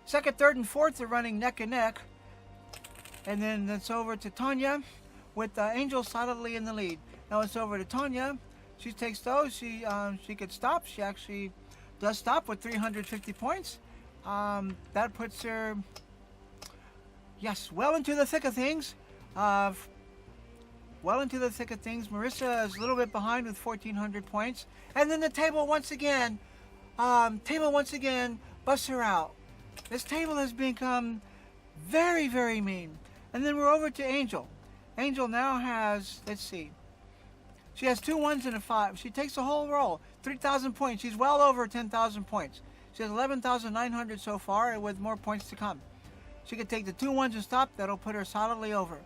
Second, third, and fourth are running neck and neck. And then it's over to Tanya with Angel solidly in the lead. Now it's over to Tanya. She takes those. She could stop. She actually does stop with 350 points. That puts her, yes, well into the thick of things. Marissa is a little bit behind with 1,400 points. And then the table once again busts her out. This table has become very, very mean. And then we're over to Angel. Angel now has, let's see, she has 2 1s and a 5. She takes the whole roll, 3,000 points. She's well over 10,000 points. She has 11,900 so far, with more points to come. She could take the 2 1s and stop. That'll put her solidly over.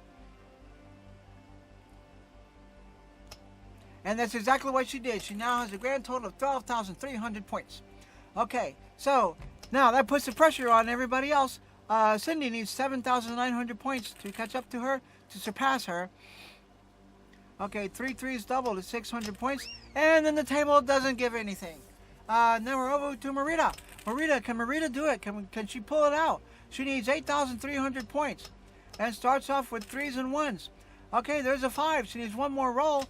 And that's exactly what she did. She now has a grand total of 12,300 points. Okay, so now that puts the pressure on everybody else. Cindy needs 7,900 points to catch up to her, to surpass her. Okay, 3 3s double to 600 points. And then the table doesn't give anything. Now we're over to Marita. Can Marita do it? Can she pull it out? She needs 8,300 points. And starts off with 3s and 1s. Okay, there's a 5. She needs one more roll.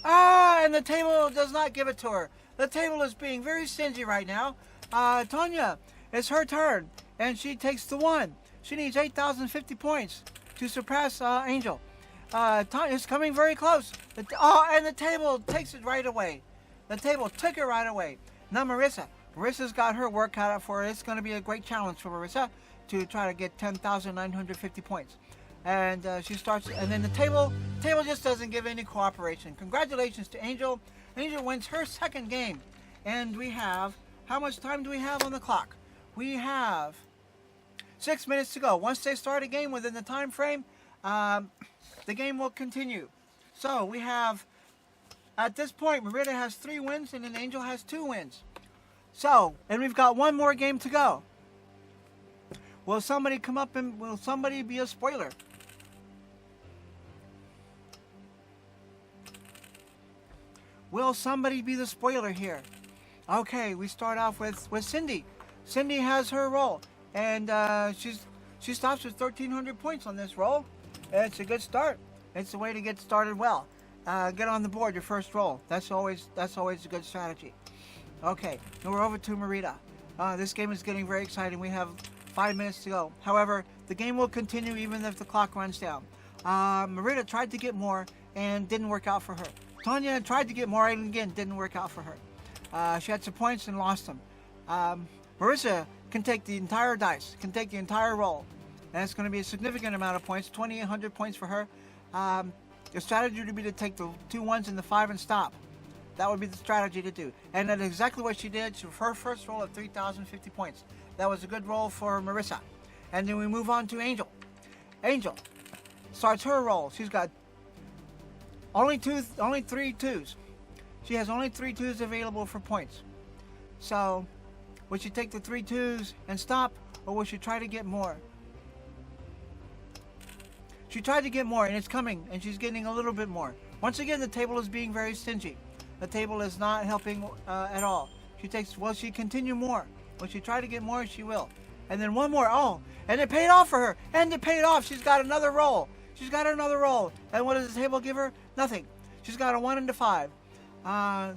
And the table does not give it to her. The table is being very stingy right now. Tanya, it's her turn, and she takes the 1. She needs 8,050 points to surpass Angel. Tanya's coming very close. And the table takes it right away. The table took it right away. Now Marissa. Marissa's got her work cut out for her. It's going to be a great challenge for Marissa to try to get 10,950 points. and she starts, and then the table just doesn't give any cooperation. Congratulations to Angel. Angel wins her second game, and we have, how much time do we have on the clock? We have 6 minutes to go. Once they start a game within the time frame, the game will continue. So we have, at this point, Merida has 3 wins, and then Angel has 2 wins. So, and we've got one more game to go. Will somebody come up and will somebody be a spoiler? Will somebody be the spoiler here? Okay, we start off with Cindy. Cindy has her roll, and she stops with 1,300 points on this roll. It's a good start. It's a way to get started well. Get on the board your first roll. That's always a good strategy. Okay, now we're over to Merida. This game is getting very exciting. We have 5 minutes to go. However, the game will continue even if the clock runs down. Merida tried to get more and didn't work out for her. Tanya tried to get more and again didn't work out for her. She had some points and lost them. Marissa can take the entire dice, can take the entire roll. And it's going to be a significant amount of points, 2,800 points for her. The strategy would be to take the 2 1s and the 5 and stop. That would be the strategy to do. And that's exactly what she did. Her first roll of 3,050 points. That was a good roll for Marissa. And then we move on to Angel. Angel starts her roll. She's got only 3 2s. She has only 3 2s available for points. So, would she take the 3 2s and stop, or would she try to get more? She tried to get more, and it's coming, and she's getting a little bit more. Once again, the table is being very stingy. The table is not helping at all. Will she continue more? Will she try to get more? She will. And then one more. Oh, and it paid off for her. And it paid off. She's got another roll. She's got another roll. And what does the table give her? Nothing. She's got a 1 and a 5.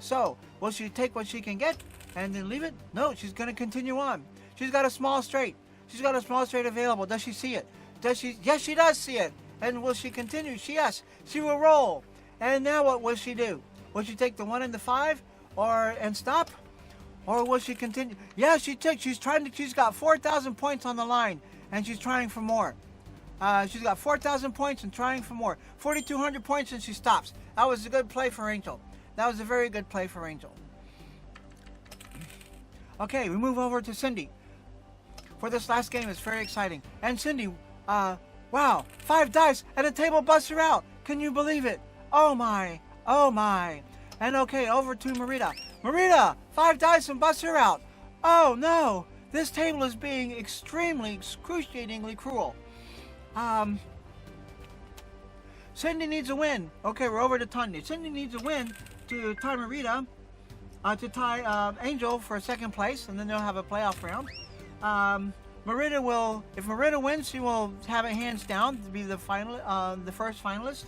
So, will she take what she can get and then leave it? No, she's going to continue on. She's got a small straight. She's got a small straight available. Does she see it? Does she? Yes, she does see it. And will she continue? Yes, she will roll. And now what will she do? Will she take the 1 and the 5 and stop? Or will she continue? Yeah, she's got 4,000 points on the line, and she's trying for more. She's got 4,000 points and trying for more. 4,200 points and she stops. That was a good play for Angel. That was a very good play for Angel. Okay, we move over to Cindy. For this last game, it's very exciting. And Cindy, wow, 5 dice and the table busts her out. Can you believe it? Oh my, oh my. And okay, over to Merida. Merida, 5 dice and busts her out. Oh no, this table is being excruciatingly cruel. Cindy needs a win. Okay, we're over to Tanya. Cindy needs a win to tie Merida, to tie Angel for second place, and then they'll have a playoff round. Merida will, if Merida wins, she will have it hands down to be the first finalist.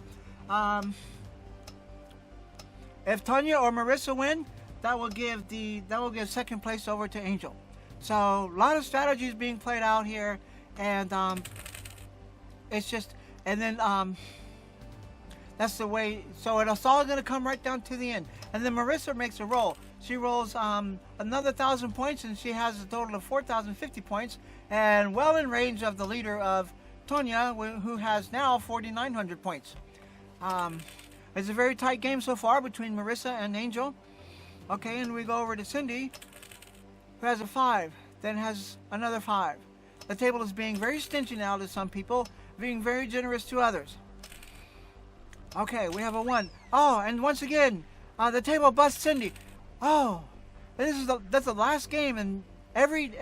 If Tanya or Marissa win, that will give second place over to Angel. So a lot of strategies being played out here, and it's just, and then that's the way. So it's all going to come right down to the end. And then Marissa makes a roll. She rolls another 1,000 points, and she has a total of 4,050 points, and well in range of the leader of Tonya, who has now 4,900 points. It's a very tight game so far between Marissa and Angel. Okay, and we go over to Cindy, who has a 5, then has another 5. The table is being very stingy now to some people, being very generous to others. Okay, we have a 1. Oh, and once again, the table busts Cindy. Oh, that's the last game, and every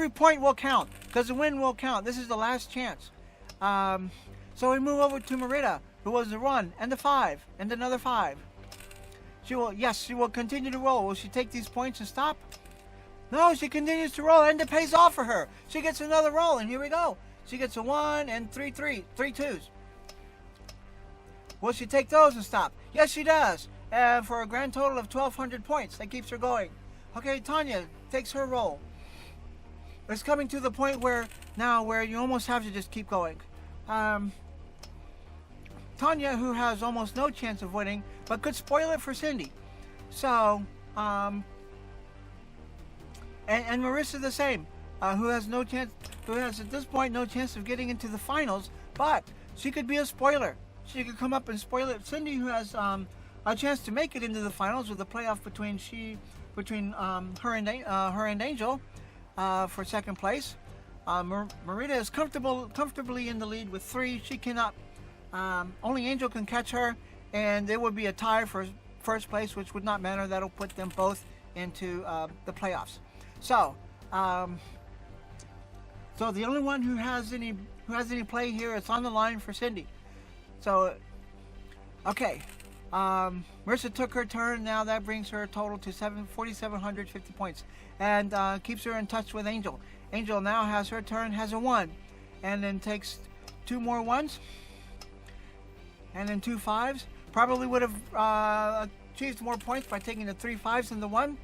point will count, because the win will count. This is the last chance. So we move over to Merida, who was the 1 and the 5 and another 5. She will continue to roll. Will she take these points and stop? No, she continues to roll, and it pays off for her. She gets another roll, and here we go. She gets a 1 and 3 2s. Will she take those and stop? Yes, she does. And for a grand total of 1,200 points, that keeps her going. Okay, Tanya takes her roll. It's coming to the point where you almost have to just keep going. Tanya, who has almost no chance of winning, but could spoil it for Cindy. So, and Marissa the same, who has at this point no chance of getting into the finals, but she could be a spoiler. She could come up and spoil it. Cindy, who has a chance to make it into the finals with a playoff between her and Angel for second place. Marita is comfortably in the lead with 3. She cannot. Only Angel can catch her, and it would be a tie for first place, which would not matter. That'll put them both into the playoffs. So, so the only one who has any play here, it's on the line for Cindy. So, okay. Marissa took her turn. Now that brings her total to 4,750 points, and keeps her in touch with Angel. Angel now has her turn, has a 1, and then takes 2 more 1s, and then 2 5s. Probably would have achieved more points by taking the 3 5s and the 1,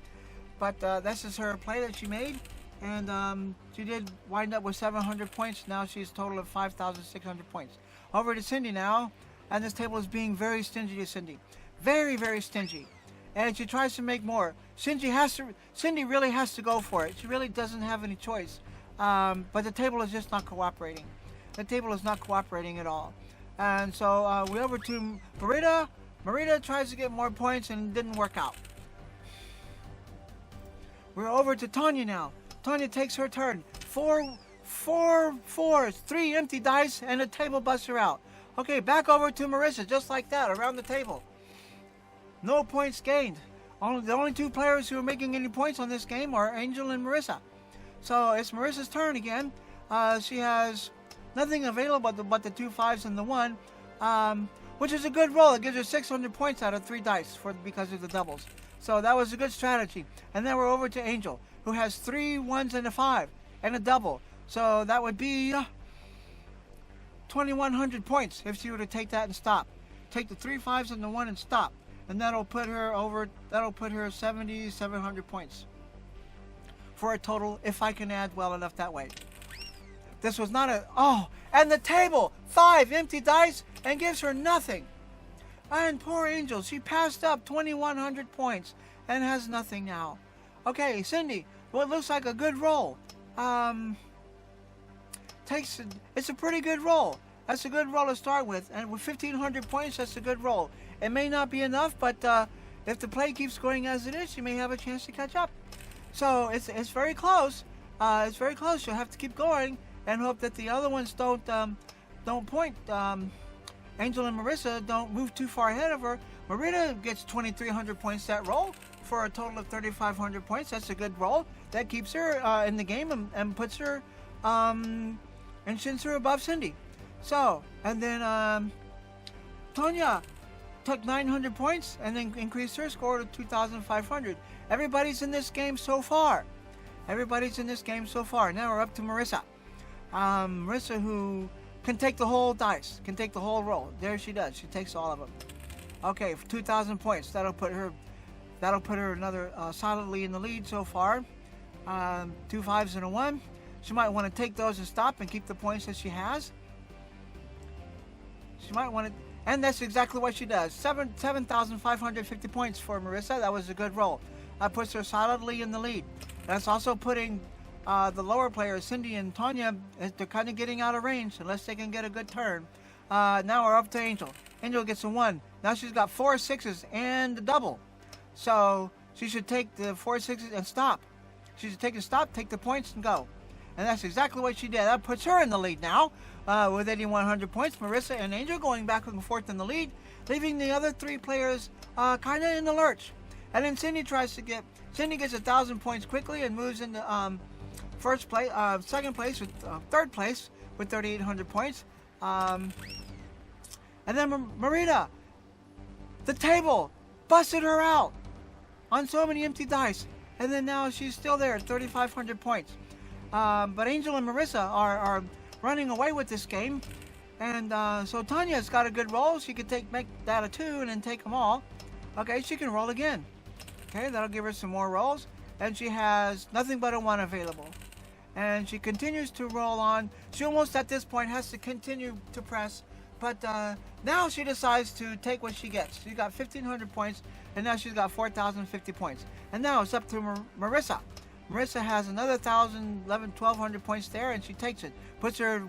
but this is her play that she made, and she did wind up with 700 points. Now she's a total of 5,600 points. Over to Cindy now, and this table is being very stingy to Cindy. Very, very stingy. And she tries to make more. Cindy really has to go for it. She really doesn't have any choice. But the table is just not cooperating. The table is not cooperating at all. And so we're over to Marita. Marita tries to get more points and it didn't work out. We're over to Tanya now. Tanya takes her turn. 4 4s, 3 empty dice, and a table busts her out. Okay, back over to Marissa, just like that, around the table. No points gained. The only 2 players who are making any points on this game are Angel and Marissa. So it's Marissa's turn again. She has nothing available but the 2 5s and the 1, which is a good roll. It gives her 600 points out of 3 dice because of the doubles. So that was a good strategy. And then we're over to Angel, who has 3 1s and a 5 and a double. So that would be 2,100 points if she were to take that and stop. Take the 3 5s and the 1 and stop. And that'll put her over, 7,700 points. For a total, if I can add well enough that way. This was not and the table, 5 empty dice, and gives her nothing. And poor Angel, she passed up 2,100 points and has nothing now. Okay, Cindy, what looks like a good roll. It's a pretty good roll. That's a good roll to start with, and with 1,500 points, that's a good roll. It may not be enough, but if the play keeps going as it is, you may have a chance to catch up. So it's very close. It's very close. You'll have to keep going and hope that the other ones don't point. Angel and Marissa don't move too far ahead of her. Marita gets 2,300 points that roll for a total of 3,500 points. That's a good roll. That keeps her in the game and puts her and shins her above Cindy. So, and then Tonya took 900 points and then increased her score to 2,500. Everybody's in this game so far. Everybody's in this game so far. Now we're up to Marissa. Marissa, who can take the whole dice, can take the whole roll. There she does. She takes all of them. Okay, for 2,000 points. That'll put her another solidly in the lead so far. 2 5s and a 1. She might want to take those and stop and keep the points that she has. She might want to, and that's exactly what she does. 7,550 points for Marissa. That was a good roll. That puts her solidly in the lead. That's also putting the lower players, Cindy and Tanya, they're kind of getting out of range unless they can get a good turn. Now we're up to Angel. Angel gets a 1. Now she's got 4 6s and a double. So she should take the 4 6s and stop. She should take a stop, take the points, and go. And that's exactly what she did. That puts her in the lead now with 8,100 points. Marissa and Angel going back and forth in the lead, leaving the other 3 players kind of in the lurch. And then Cindy gets 1,000 points quickly and moves into second place with third place with 3,800 points. And then Marita, the table busted her out on so many empty dice. And then now she's still there at 3,500 points. But Angel and Marissa are running away with this game. And so Tanya's got a good roll. She could make that a 2 and then take them all. Okay, she can roll again. Okay, that'll give her some more rolls. And she has nothing but a 1 available. And she continues to roll on. She almost at this point has to continue to press. But now she decides to take what she gets. She got 1,500 points, and now she's got 4,050 points. And now it's up to Marissa. Marissa has another 1,000, 1,100 points there, and she takes it. Puts her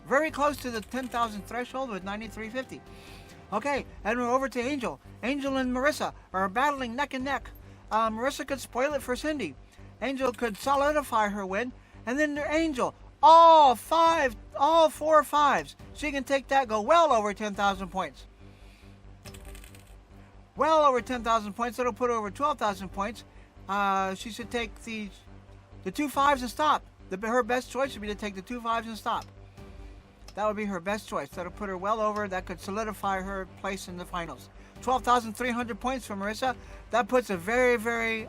very close to the 10,000 threshold with 93.50. Okay, and we're over to Angel. Angel and Marissa are battling neck and neck. Marissa could spoil it for Cindy. Angel could solidify her win, and then Angel, all four fives. She can take that, go well over 10,000 points. Well over 10,000 points. That'll put her over 12,000 points. She should take the two fives and stop. Her best choice would be to take the two fives and stop. That would be her best choice. That'll put her well over. That could solidify her place in the finals. 12,300 points for Marissa. That puts a very, very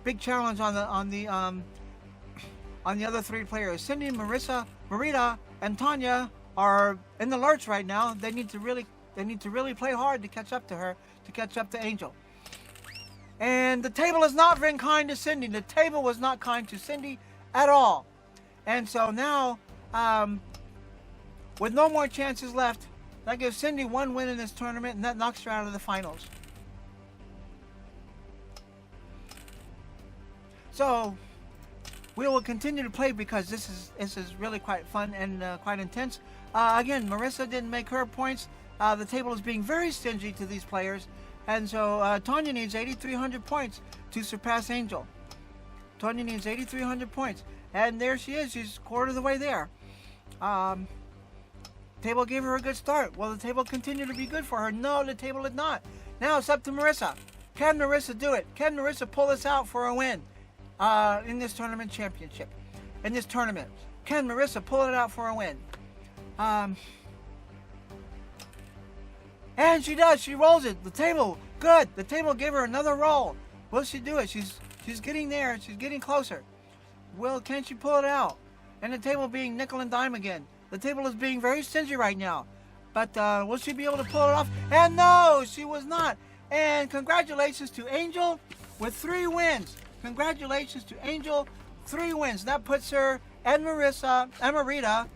big challenge on the other three players. Cindy, Marissa, Marita, and Tanya are in the lurch right now. They need to really play hard to catch up to her, to catch up to Angel. And the table has not been kind to Cindy. The table was not kind to Cindy at all. And so now, with no more chances left, that gives Cindy one win in this tournament, and that knocks her out of the finals. So we will continue to play because this is really quite fun and quite intense. Again, Marissa didn't make her points. The table is being very stingy to these players, and so Tanya needs 8,300 points to surpass Angel. Tanya needs 8,300 points, and there she is. She's a quarter of the way there. Table gave her a good start. Will the table continue to be good for her? No, the table did not. Now it's up to Marissa. Can Marissa do it? Can Marissa pull this out for a win in this tournament championship? In this tournament, can Marissa pull it out for a win? And she does. She rolls it. The table, good. The table gave her another roll. Will she do it? She's getting there. She's getting closer. Can she pull it out? And the table being nickel and dime again. The table is being very stingy right now. But will she be able to pull it off? And no, she was not. And congratulations to Angel with 3 wins. Congratulations to Angel, 3 wins. That puts her and Marissa and Marita,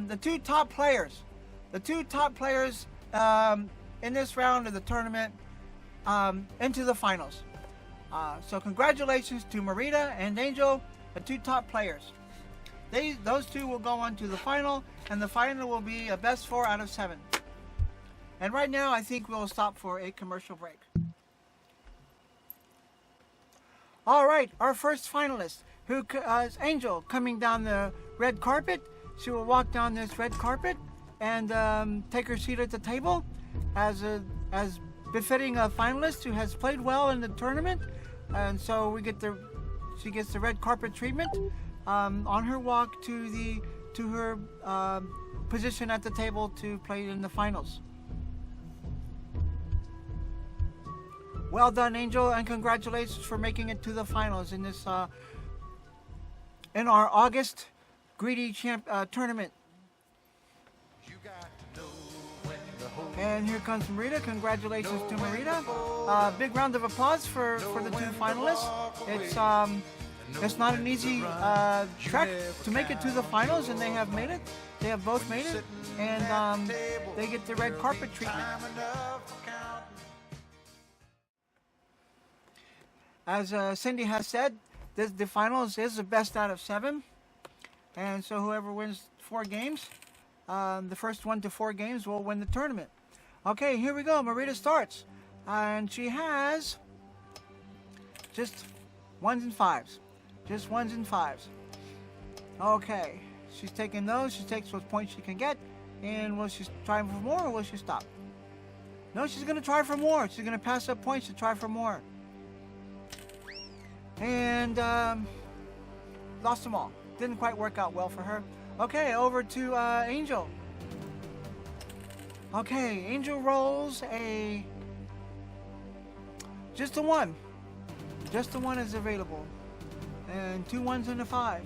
the two top players. The two top players in this round of the tournament into the finals. So congratulations to Marita and Angel, the two top players. Those two will go on to the final, and the final will be a best 4 out of 7. And right now, I think we'll stop for a commercial break. All right, our first finalist, who is Angel, coming down the red carpet. She will walk down this red carpet and take her seat at the table, as befitting a finalist who has played well in the tournament. And so she gets the red carpet treatment. On her walk to her position at the table to play in the finals. Well done, Angel, and congratulations for making it to the finals in this in our August Greedy tournament. And here comes Marita. Congratulations to Marita. Big round of applause for the two finalists. It's not an easy trek to make it to the finals, and they have made it. They have both made it, and they get the red carpet treatment. As Cindy has said, the finals is the best out of 7, and so whoever wins 4 games, the first 1 to 4 games will win the tournament. Okay, here we go. Marita starts, and she has just 1s and 5s. Just 1s and 5s. Okay, she's taking those. She takes what points she can get. And will she try for more, or will she stop? No, she's going to try for more. She's going to pass up points to try for more. And lost them all. Didn't quite work out well for her. Okay, over to Angel. Okay, Angel rolls just a 1. Just a 1 is available. And 2 1s and a 5.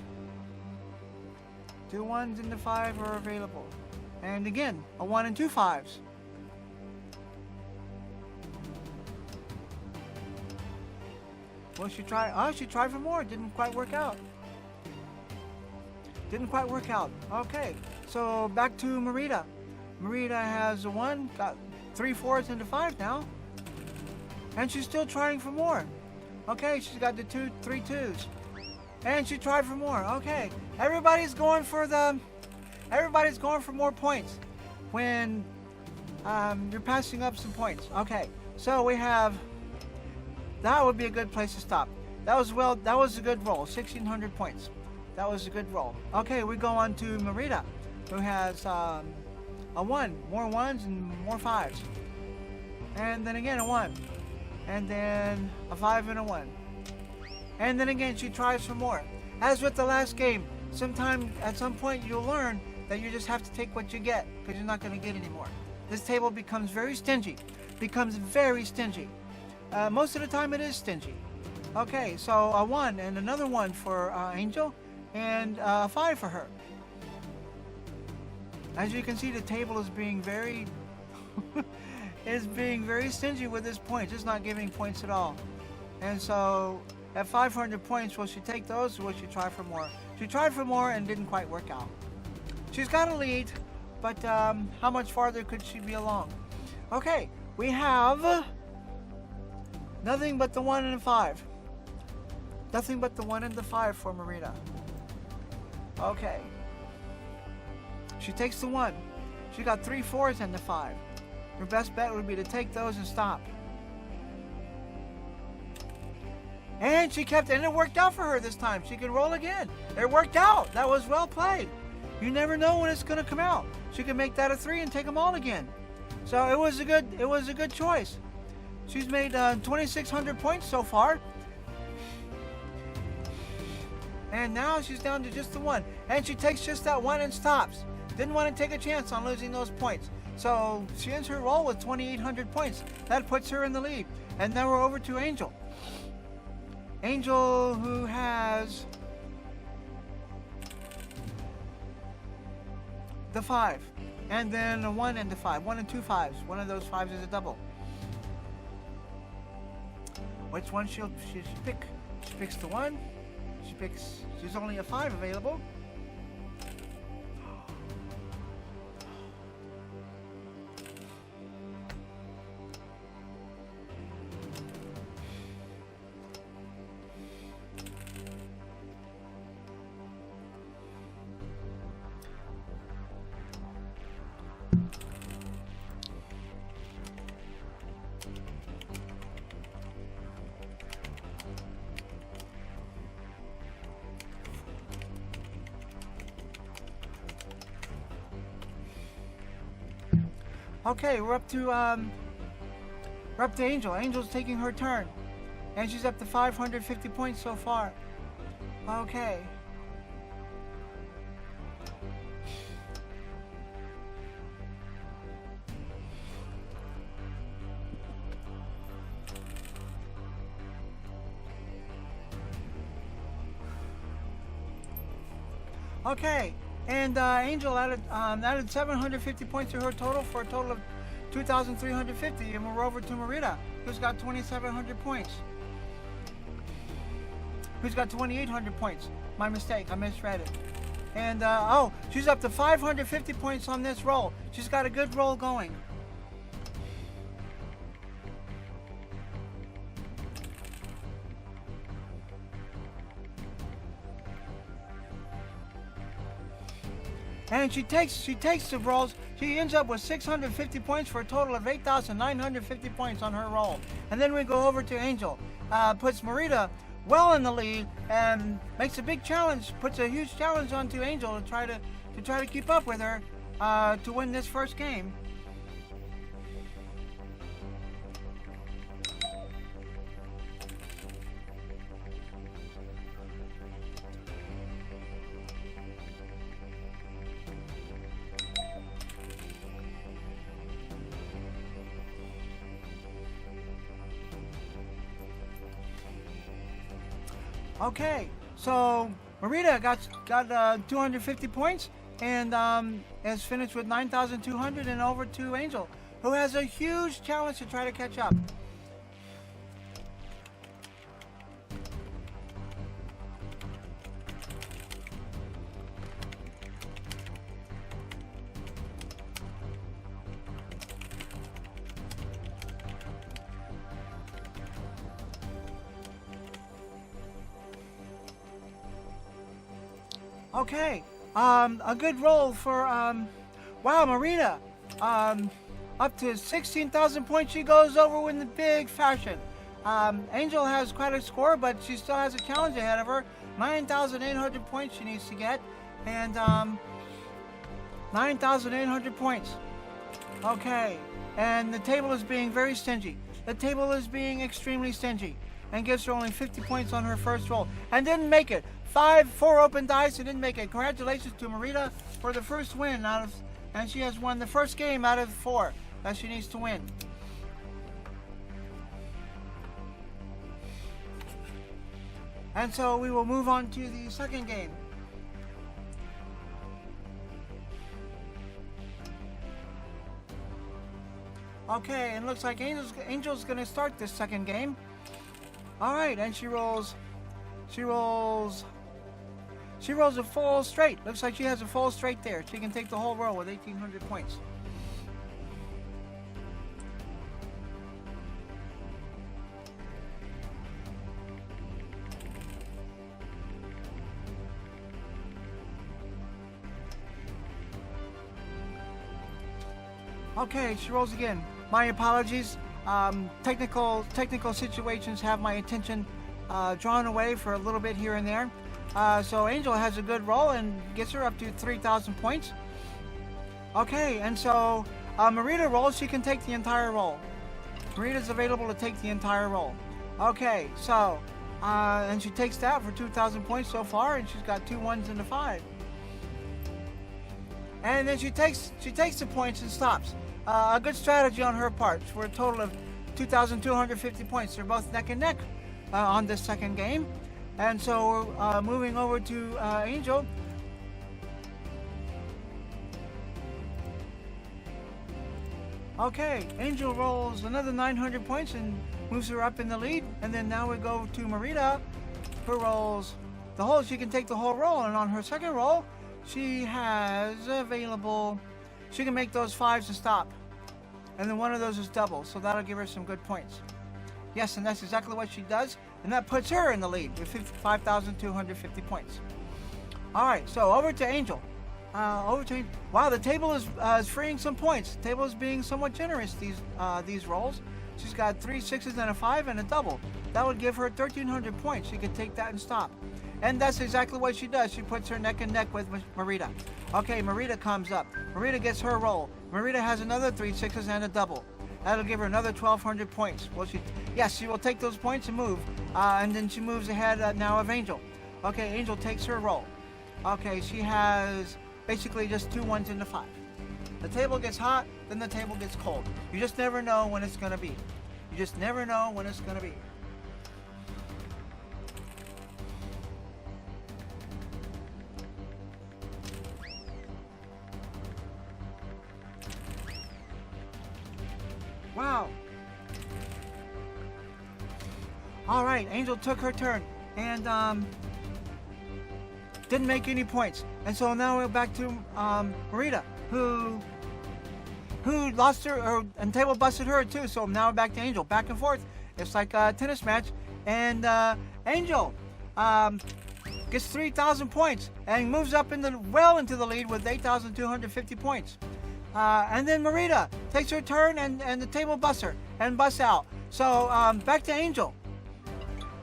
2 1s and a 5 are available. And again, a 1 and 2 5s. Will she try? Oh, she tried for more. Didn't quite work out. Didn't quite work out. Okay, so back to Marita. Marita has a 1, got 3 4s and a 5 now. And she's still trying for more. Okay, she's got the 3 2s. And she tried for more. Okay, everybody's going for the Everybody's going for more points when you're passing up some points. Okay, so we have, that would be a good place to stop. That was a good roll, 1,600 points. That was a good roll. Okay, we go on to Marita, who has a 1, more 1s and more 5s. And then again a 1. And then a 5 and a 1. And then again she tries for more. As with the last game, at some point you'll learn that you just have to take what you get, because you're not going to get any more. This table becomes very stingy. Most of the time it is stingy. Okay, so a 1 and another 1 for Angel, and a 5 for her. As you can see, the table is being very stingy with this point, just not giving points at all. And so at 500 points, will she take those or will she try for more? She tried for more and didn't quite work out. She's got a lead, but how much farther could she be along? Okay, we have nothing but the 1 and the 5. Nothing but the 1 and the 5 for Marita. Okay. She takes the 1. She got 3 4s and the 5. Her best bet would be to take those and stop. And she kept, and it worked out for her this time. She can roll again. It worked out. That was well played. You never know when it's going to come out. She can make that a 3 and take them all again. So it was a good choice. She's made 2,600 points so far. And now she's down to just the 1. And she takes just that 1 and stops. Didn't want to take a chance on losing those points. So she ends her roll with 2,800 points. That puts her in the lead. And then we're over to Angel. Angel, who has the 5. And then a 1 and the 5. 1 and 2 5s. One of those 5s is a double. Which one she'll pick? She picks the 1. She's only a 5 available. Okay, we're up to Angel. Angel's taking her turn, and she's up to 550 points so far. Okay. Okay. And Angel added 750 points to her total for a total of 2,350. And we're over to Marita, who's got 2,700 points. Who's got 2,800 points. My mistake, I misread it. And, she's up to 550 points on this roll. She's got a good roll going. And she takes the rolls. She ends up with 650 points for a total of 8,950 points on her roll. And then we go over to Angel. Puts Marita well in the lead and makes a big challenge. Puts a huge challenge onto Angel to try to keep up with her to win this first game. Okay, so Marita got 250 points and is finished with 9,200, and over to Angel, who has a huge challenge to try to catch up. Okay, A good roll for, wow, Marina. Up to 16,000 points. She goes over in the big fashion. Angel has quite a score, but she still has a challenge ahead of her. 9,800 points she needs to get. And, 9,800 points. Okay. And the table is being very stingy. The table is being extremely stingy. And gives her only 50 points on her first roll. And didn't make it. 4 open dice and didn't make it. Congratulations to Marita for the first win and she has won the first game out of 4 that she needs to win. And so we will move on to the second game. Okay, and looks like Angel's going to start this second game. All right, and she rolls a full straight. Looks like she has a full straight there. She can take the whole roll with 1,800 points. Okay, she rolls again. My apologies. Technical situations have my attention drawn away for a little bit here and there. So Angel has a good roll and gets her up to 3,000 points. Okay, and so Marita rolls. She can take the entire roll. Marita's available to take the entire roll. Okay, so and she takes that for 2,000 points so far, and she's got 2 1s and a 5. And then she takes the points and stops. A good strategy on her part for a total of 2,250 points. They're both neck and neck on this second game. And so we're moving over to Angel. Okay, Angel rolls another 900 points and moves her up in the lead. And then now we go to Marita, who rolls the whole. She can take the whole roll, and on her second roll, she has available. She can make those 5s and stop. And then one of those is double, so that'll give her some good points. Yes, and that's exactly what she does, and that puts her in the lead with 5,250 points. All right, so over to Angel. Wow, the table is freeing some points. The table is being somewhat generous these rolls. She's got 3 6s and a 5 and a double. That would give her 1,300 points. She could take that and stop. And that's exactly what she does. She puts her neck and neck with Marita. Okay, Marita comes up. Marita gets her roll. Marita has another 3 6s and a double. That'll give her another 1,200 points. Well, she will take those points and move. And then she moves ahead now of Angel. Okay, Angel takes her roll. Okay, she has basically just 2 1s and a 5. The table gets hot, then the table gets cold. You just never know when it's going to be. You just never know when it's going to be. Wow. All right, Angel took her turn and didn't make any points. And so now we're back to Marita, who lost her and table busted her too. So now we're back to Angel, back and forth. It's like a tennis match. And Angel gets 3,000 points and moves up into the lead with 8,250 points. And then Marita takes her turn and the table busts her and busts out. So back to Angel.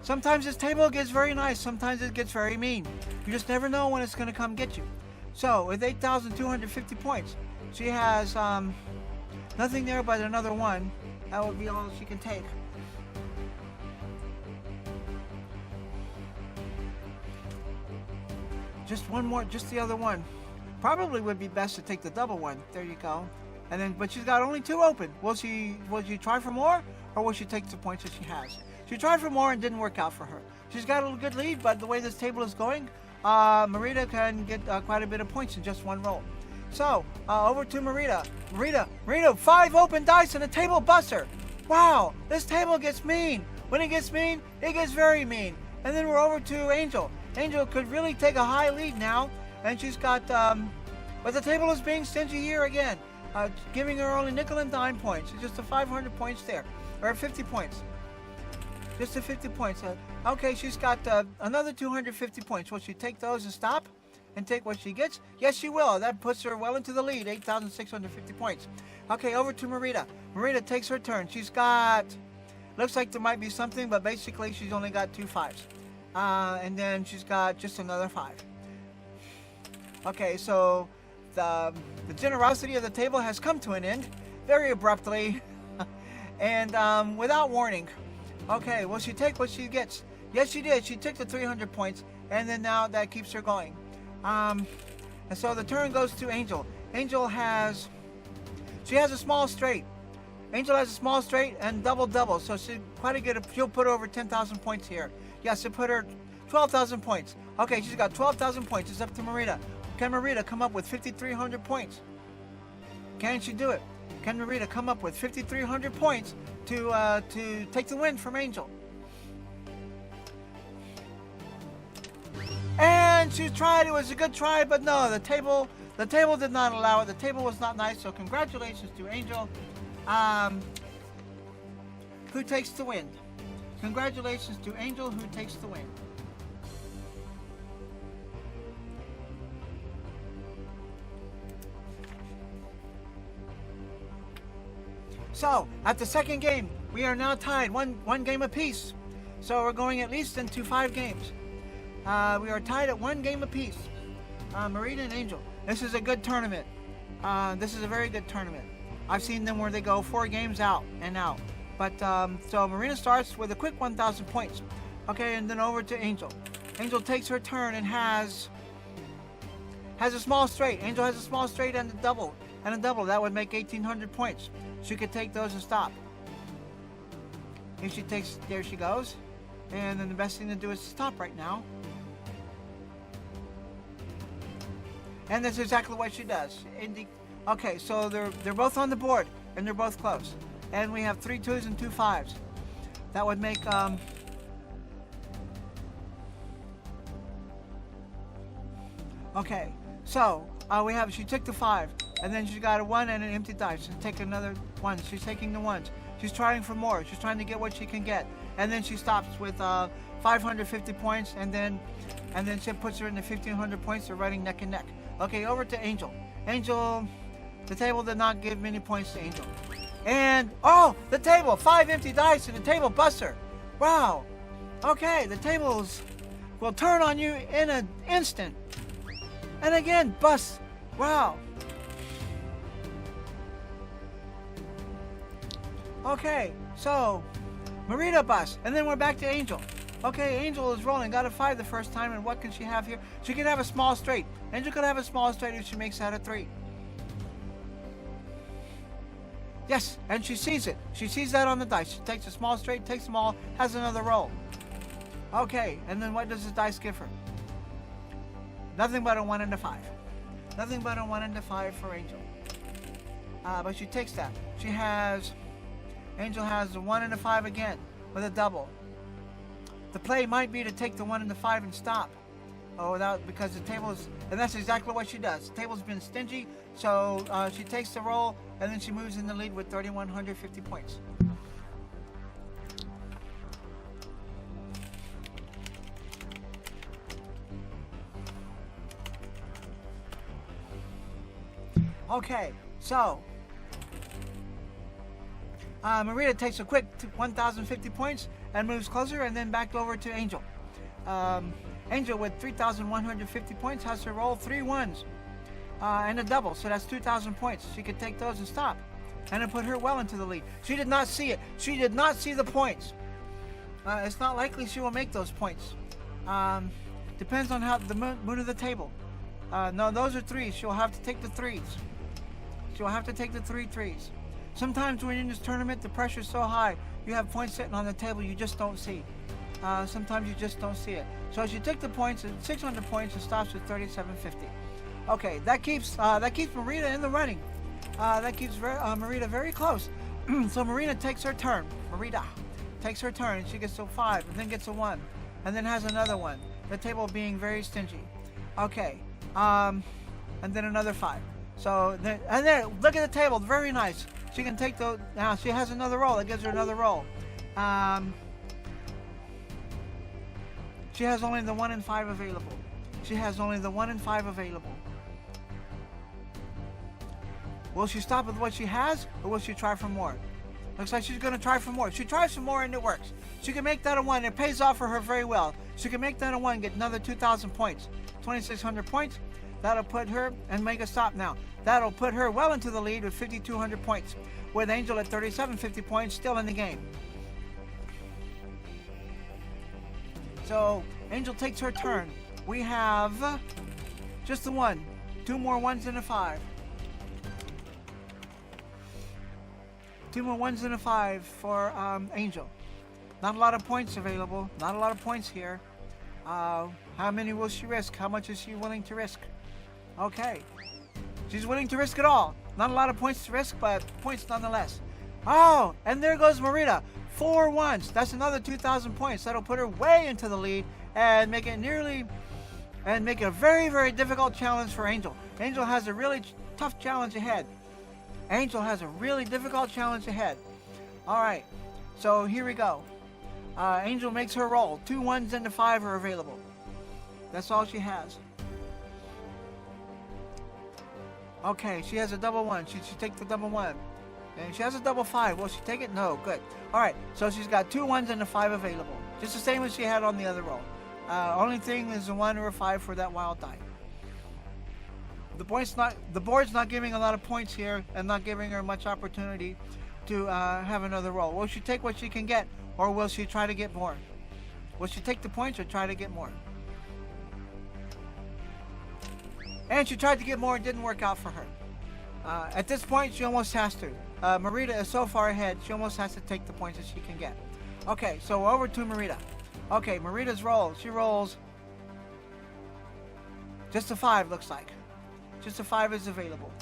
Sometimes this table gets very nice. Sometimes it gets very mean. You just never know when it's going to come get you. So with 8,250 points, she has nothing there but another 1. That would be all she can take. Just one more, just the other one. Probably would be best to take the double one. There you go. And then, but she's got only 2 open. Will she try for more, or will she take the points that she has? She tried for more and didn't work out for her. She's got a good lead, but the way this table is going, Marita can get quite a bit of points in just one roll. So over to Marita. Marita, 5 open dice and a table buster. Wow, this table gets mean. When it gets mean, it gets very mean. And then we're over to Angel. Angel could really take a high lead now. And she's got, but the table is being stingy here again, giving her only nickel and dime points. It's just a 500 points there, or 50 points. Just a 50 points. Okay, she's got another 250 points. Will she take those and stop? and take what she gets? Yes, she will. That puts her well into the lead, 8,650 points. Okay, over to Marita. Marita takes her turn. She's got, looks like there might be something, but basically she's only got 2 5s. And then she's got just another 5. Okay, so the generosity of the table has come to an end very abruptly and without warning. Okay, will she take what she gets? Yes, she did. She took the 300 points, and then now that keeps her going. And so the turn goes to Angel. Angel has a small straight. Angel has a small straight and double, so she'll put over 10,000 points here. Yes, it put her 12,000 points. Okay, she's got 12,000 points. It's up to Marita. Can Marita come up with 5,300 points? Can she do it? Can Marita come up with 5,300 points to take the win from Angel? And she tried. It was a good try, but no, the table did not allow it. The table was not nice. So congratulations to Angel, who takes the win. Congratulations to Angel, who takes the win. So, at the second game, we are now tied, one game apiece. So we're going at least into 5 games. We are tied at 1 game apiece. Marita and Angel. This is a good tournament. This is a very good tournament. I've seen them where they go 4 games out and out. But, so Marita starts with a quick 1,000 points. Okay, and then over to Angel. Angel takes her turn and has a small straight. Angel has a small straight and a double. That would make 1,800 points. She could take those and stop. If she takes, there she goes. And then the best thing to do is stop right now. And that's exactly what she does. Okay, so they're both on the board and they're both close. And we have 3 2s and 2 5s. That would make okay, so she took the 5, and then she got a 1 and an empty dice. She's taking another 1. She's taking the 1s. She's trying for more. She's trying to get what she can get, and then she stops with 550 points, and then she puts her in the 1,500 points. They're running neck and neck. Okay, over to Angel. Angel, the table did not give many points to Angel, and the table, 5 empty dice, and the table busts her. Wow. Okay, the tables will turn on you in an instant. And again, bust. Wow. Okay, so Marita bust, and then we're back to Angel. Okay, Angel is rolling, got a 5 the first time, and what can she have here? She can have a small straight. Angel could have a small straight if she makes that a 3. Yes, and she sees it. She sees that on the dice. She takes a small straight, takes them all, has another roll. Okay, and then what does the dice give her? Nothing but a 1 and a 5. Nothing but a 1 and a 5 for Angel. But she takes that. Angel has a 1 and a 5 again with a double. The play might be to take the 1 and the 5 and stop. Because the table is, and that's exactly what she does. The table's been stingy, so she takes the roll, and then she moves in the lead with 3,150 points. Okay, so Marita takes a quick 1,050 points and moves closer, and then back over to Angel. Angel with 3,150 points has to roll 3 1s and a double, so that's 2,000 points. She could take those and stop, and it put her well into the lead. She did not see it. She did not see the points. It's not likely she will make those points. Depends on how the mood of the table. No, those are 3s. She'll have to take the 3s. She'll have to take the 3 3s. Sometimes when you're in this tournament, the pressure's so high, you have points sitting on the table you just don't see. Sometimes you just don't see it. So she took the points at 600 points and stops at 3,750. Okay, that keeps Marita in the running. That keeps Marita very close. So Marita takes her turn. Marita takes her turn, and she gets a 5, and then gets a 1, and then has another 1. The table being very stingy. Okay, and then another 5. So there, look at the table, very nice. She can take those. Now she has another roll. That gives her another roll. She has only the 1 and 5 available. She has only the 1 and 5 available. Will she stop with what she has, or will she try for more? Looks like she's going to try for more. She tries for more and it works. She can make that a 1. It pays off for her very well. She can make that a 1, get another 2,000 points. 2,600 points. That'll put her, and make a stop now. That'll put her well into the lead with 5,200 points. With Angel at 3,750 points, still in the game. So, Angel takes her turn. We have just the 1. 2 more 1s and a 5. 2 more 1s and a 5 for Angel. Not a lot of points available. Not a lot of points here. How many will she risk? How much is she willing to risk? Okay. She's willing to risk it all. Not a lot of points to risk, but points nonetheless. Oh, and there goes Marita. 4 1s. That's another 2,000 points. That'll put her way into the lead and make it a very, very difficult challenge for Angel. Angel has a really tough challenge ahead. Angel has a really difficult challenge ahead. All right. So here we go. Angel makes her roll. 2 1s and a 5 are available. That's all she has. Okay, she has a double 1. She should take the double 1. And she has a double 5. Will she take it? No. Good. All right. So she's got 2 1s and a 5 available. Just the same as she had on the other roll. Only thing is a 1 or a 5 for that wild die. The board's not giving a lot of points here and not giving her much opportunity to have another roll. Will she take what she can get, or will she try to get more? Will she take the points or try to get more? And she tried to get more. It didn't work out for her. At this point, she almost has to. Marita is so far ahead, she almost has to take the points that she can get. Okay, so over to Marita. Okay, Marita's roll. She rolls just a 5, looks like. Just a 5 is available.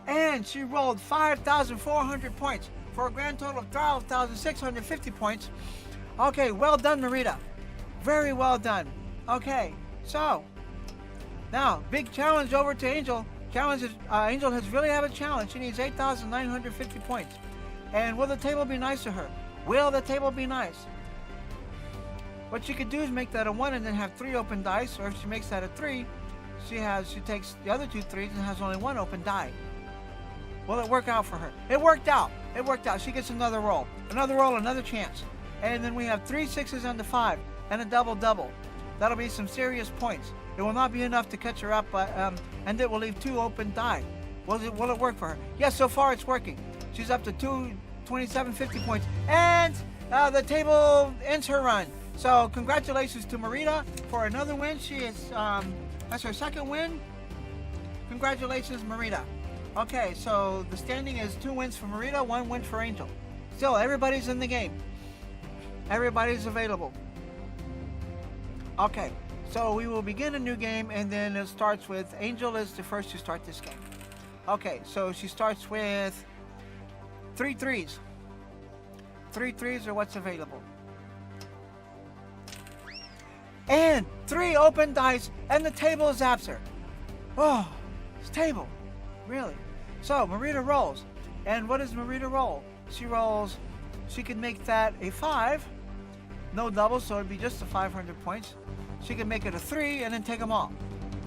And she rolled 5,400 points for a grand total of 12,650 points. Okay, well done, Marita. Very well done. Okay, so now big challenge over to Angel. Angel has really have a challenge. She needs 8,950 points. And will the table be nice to her? Will the table be nice? What she could do is make that a 1 and then have 3 open dice, or if she makes that a 3, she takes the other 2 3s and has only 1 open die. Will it work out for her? It worked out. It worked out. She gets another roll. Another roll, another chance. And then we have 3 6s and a 5 and a double. That'll be some serious points. It will not be enough to catch her up, but and it will leave 2 open die. Will it work for her? Yes, so far it's working. She's up to 2,2750 points, and the table ends her run. So congratulations to Marita for another win. She is that's her second win. Congratulations, Marita. Okay, so the standing is 2 wins for Marita, 1 win for Angel. Still, everybody's in the game. Everybody's available. Okay, so we will begin a new game, and then it starts with Angel is the first to start this game. Okay, so she starts with 3 3s. 3 3s are what's available. And 3 open dice, and the table zaps her. Oh, this table. Really? So, Marita rolls. And what does Marita roll? She can make that a 5. No double, so it'd be just a 500 points. She can make it a 3 and then take them all.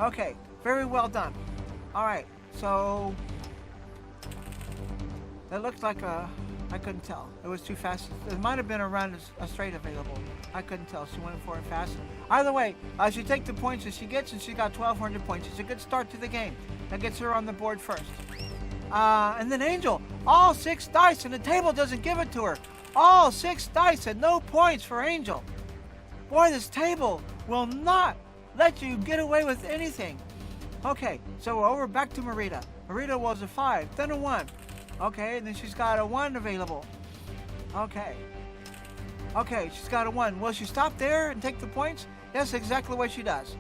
Okay, very well done. Alright, so that looks like I couldn't tell. It was too fast. There might have been a run, a straight available. I couldn't tell. She went for it fast. Either way, she takes the points that she gets, and she got 1,200 points. It's a good start to the game. That gets her on the board first. And then Angel, all 6 dice, and the table doesn't give it to her. All 6 dice and no points for Angel. Boy, this table will not let you get away with anything. Okay, so we're over back to Marita. Marita was a 5, then a 1. Okay, and then she's got a 1 available. Okay, she's got a 1. Will she stop there and take the points? Yes, exactly what she does.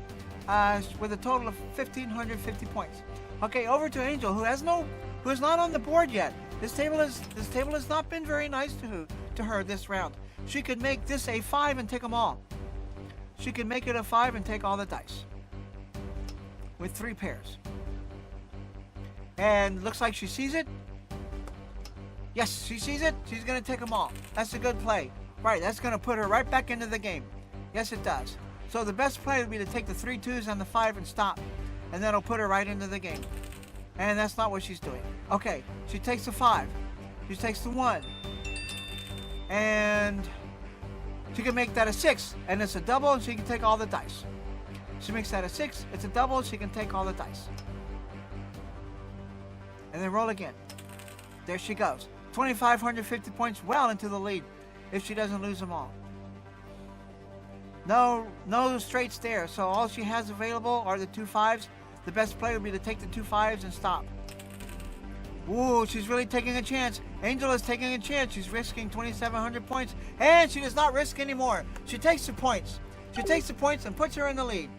With a total of 1,550 points. Okay, over to Angel, who is not on the board yet. This table has not been very nice to her this round. She could make this a 5 and take them all. She could make it a 5 and take all the dice. With 3 pairs. And looks like she sees it. Yes, she sees it. She's going to take them all. That's a good play. Right, that's going to put her right back into the game. Yes, it does. So the best play would be to take the 3 2s and the 5 and stop. And that'll put her right into the game. And that's not what she's doing. Okay, she takes the 5. She takes the 1. And she can make that a 6. And it's a double, and she can take all the dice. She makes that a 6. It's a double, she can take all the dice. And then roll again. There she goes. 2,550 points, well into the lead if she doesn't lose them all. No straights there, so all she has available are the 2 5s. The best play would be to take the 2 5s and stop. Ooh, she's really taking a chance. Angel is taking a chance. She's risking 2,700 points, and she does not risk anymore. She takes the points. She takes the points and puts her in the lead.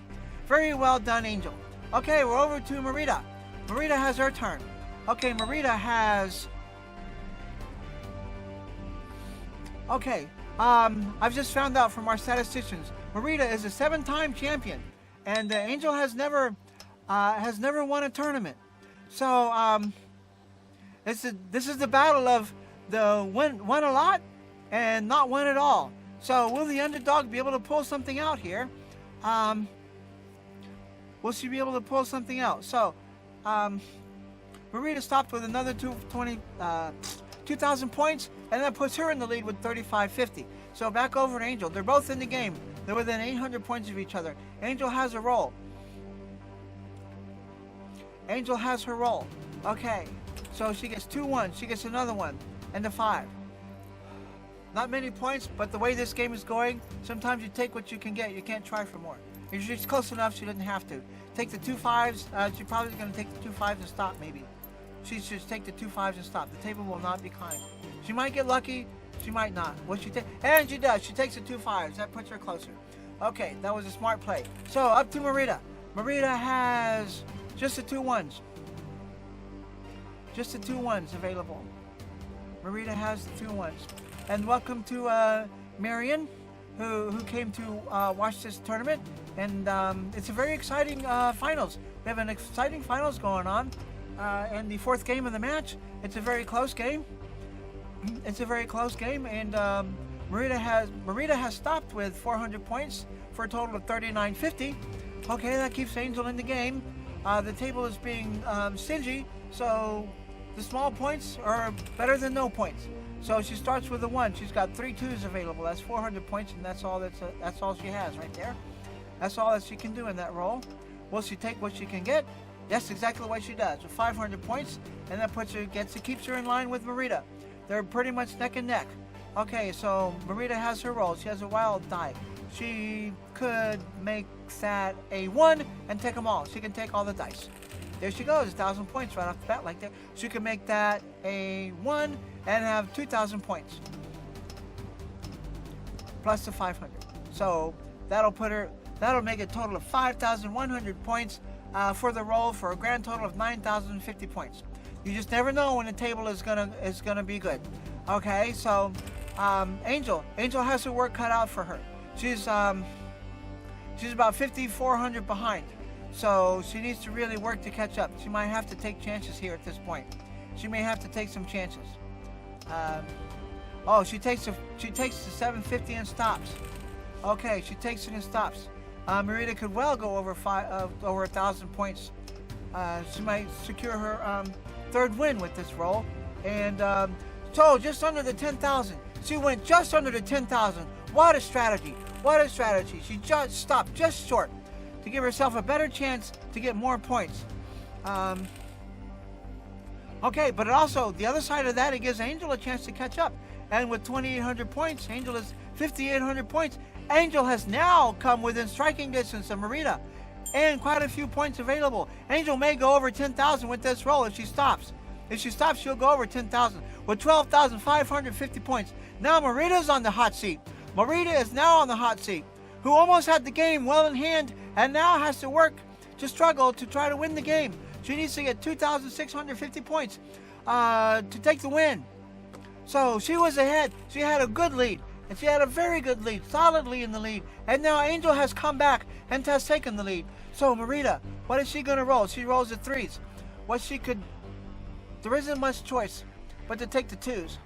Very well done, Angel. Okay, we're over to Marita. Marita has her turn. Okay, Marita has... Okay, I've just found out from our statisticians, Marita is a 7-time champion, and Angel has never won a tournament. So this is the battle of the win a lot and not win at all. So will the underdog be able to pull something out here? Will she be able to pull something out? So Marita stopped with another 2,000 points, and that puts her in the lead with 3,550. So back over to Angel. They're both in the game. They're within 800 points of each other. Angel has a roll. Angel has her roll. Okay, so she gets 2 1s. She gets another 1 and a 5. Not many points, but the way this game is going, sometimes you take what you can get. You can't try for more. If she's close enough, she doesn't have to. Take the 2 5s. She's probably going to take the 2 5s and stop, maybe. She should take the 2 5s and stop. The table will not be kind. She might get lucky. She might not. What she take? And she does. She takes the 2 5s. That puts her closer. Okay, that was a smart play. So up to Marita. Marita has just the 2 1s. Just the 2 1s available. Marita has the 2 1s. And welcome to Marion, who came to watch this tournament. And it's a very exciting finals. We have an exciting finals going on. And the 4th game of the match. It's a very close game. It's a very close game, and Marita has stopped with 400 points for a total of 3,950. Okay, that keeps Angel in the game. The table is being stingy, so the small points are better than no points. So she starts with a 1. She's got 3 2s available. That's 400 points, and that's all she has right there. That's all that she can do in that roll. Will she take what she can get? Yes, exactly what she does. With 500 points, and that keeps her in line with Marita. They're pretty much neck and neck. Okay, so Marita has her roll. She has a wild die. She could make that a 1 and take them all. She can take all the dice. There she goes, 1,000 points right off the bat like that. She can make that a 1 and have 2,000 points. Plus the 500. So that'll make a total of 5,100 points for the roll for a grand total of 9,050 points. You just never know when the table is gonna be good. Okay, so Angel has her work cut out for her. She's about 5,400 behind, so she needs to really work to catch up. She might have to take chances here at this point. She may have to take some chances. She takes the 750 and stops. Okay, she takes it and stops. Marita could well go over 1,000 points. She might secure her 3rd win with this roll, and so just under the 10,000. She went just under the 10,000. What a strategy! What a strategy! She just stopped just short to give herself a better chance to get more points. Okay, but also the other side of that, it gives Angel a chance to catch up. And with 2,800 points, Angel is 5,800 points. Angel has now come within striking distance of Marita, and quite a few points available. Angel may go over 10,000 with this roll if she stops. If she stops, she'll go over 10,000 with 12,550 points. Now Marita's on the hot seat. Marita is now on the hot seat, who almost had the game well in hand and now has to work to struggle to try to win the game. She needs to get 2,650 points to take the win. So she was ahead. She had a good lead. And she had a very good lead, solidly in the lead. And now Angel has come back and has taken the lead. So Marita, what is she going to roll? She rolls the 3s. There isn't much choice but to take the 2s.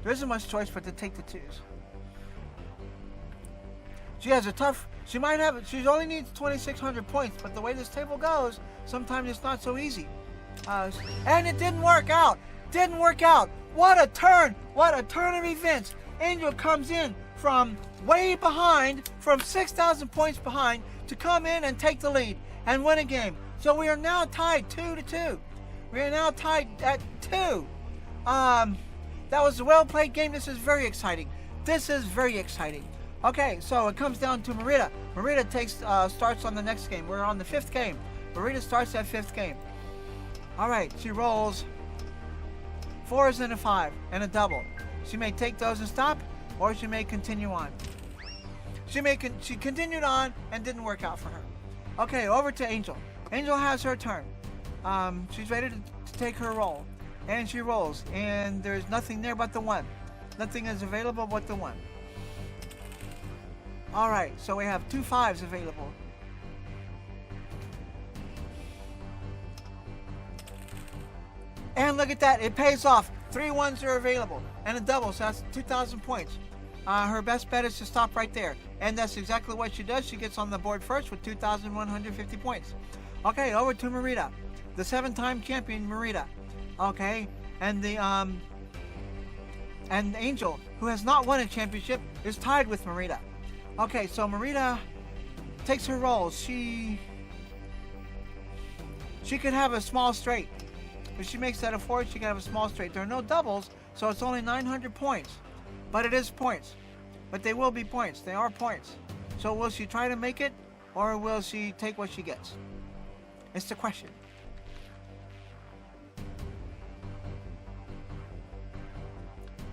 There isn't much choice but to take the 2s. She has a tough. She might have. She only needs 2,600 points, but the way this table goes, sometimes it's not so easy. And it didn't work out. Didn't work out. What a turn! What a turn of events! Angel comes in from way behind, from 6,000 points behind, to come in and take the lead and win a game. So we are now tied 2-2. We are now tied at 2. That was a well-played game. This is very exciting. This is very exciting. Okay, so it comes down to Marita. Marita starts on the next game. We're on the 5th game. Marita starts that 5th game. All right, she rolls 4s and a 5 and a double. She may take those and stop, or she may continue on. She continued on and didn't work out for her. Okay, over to Angel. Angel has her turn. She's ready to take her roll, and she rolls, and there's nothing there but the 1. Nothing is available but the 1. All right, so we have 2 5s available. And look at that, it pays off. 3 1s are available, and a double, so that's 2,000 points. Her best bet is to stop right there, and that's exactly what she does. She gets on the board first with 2,150 points. Okay, over to Marita, the 7-time champion Marita. Okay, and the and Angel, who has not won a championship, is tied with Marita. Okay, so Marita takes her rolls. She could have a small straight. If she makes that a 4, she can have a small straight. There are no doubles, so it's only 900 points. But it is points. But they will be points. They are points. So will she try to make it, or will she take what she gets? It's the question.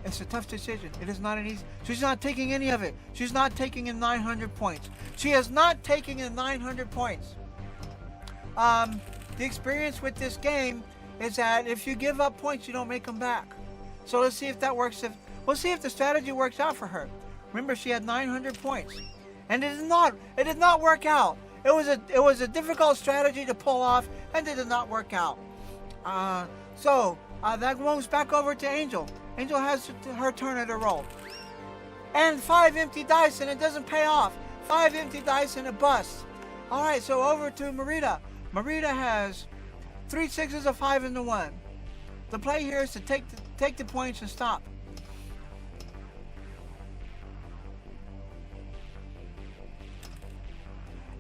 It's a tough decision. It is not an easy. She's not taking any of it. She's not taking in 900 points. She is not taking in 900 points. The experience with this game is that if you give up points, you don't make them back. So let's see if that works. We'll see if the strategy works out for her. Remember, she had 900 points, and it did not work out. It was a difficult strategy to pull off, and it did not work out. So that moves back over to Angel. Angel has her turn at a roll, and 5 empty dice, and it doesn't pay off. 5 empty dice and a bust. All right, so over to Marita. Marita has 3 6s, a 5, and a 1. The play here is to take the points and stop.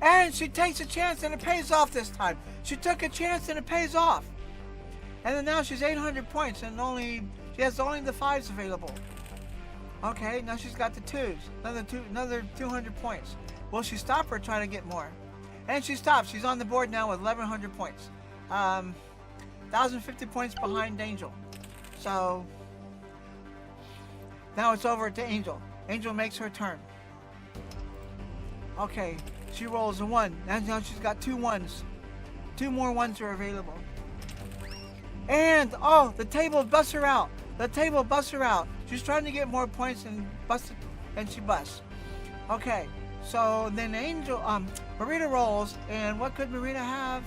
And she takes a chance and it pays off this time. She took a chance and it pays off. And then now she's 800 points and she has only the 5s available. Okay, now she's got the 2s. Another 200 points. Will she stop or try to get more? And she stops. She's on the board now with 1,100 points. 1,050 points behind Angel. So now it's over to Angel. Angel makes her turn. Okay, she rolls a 1. Now she's got 2 1s. 2 more 1s are available. And the table busts her out. The table busts her out. She's trying to get more points and she busts. Okay, so then Marita rolls, and what could Marita have?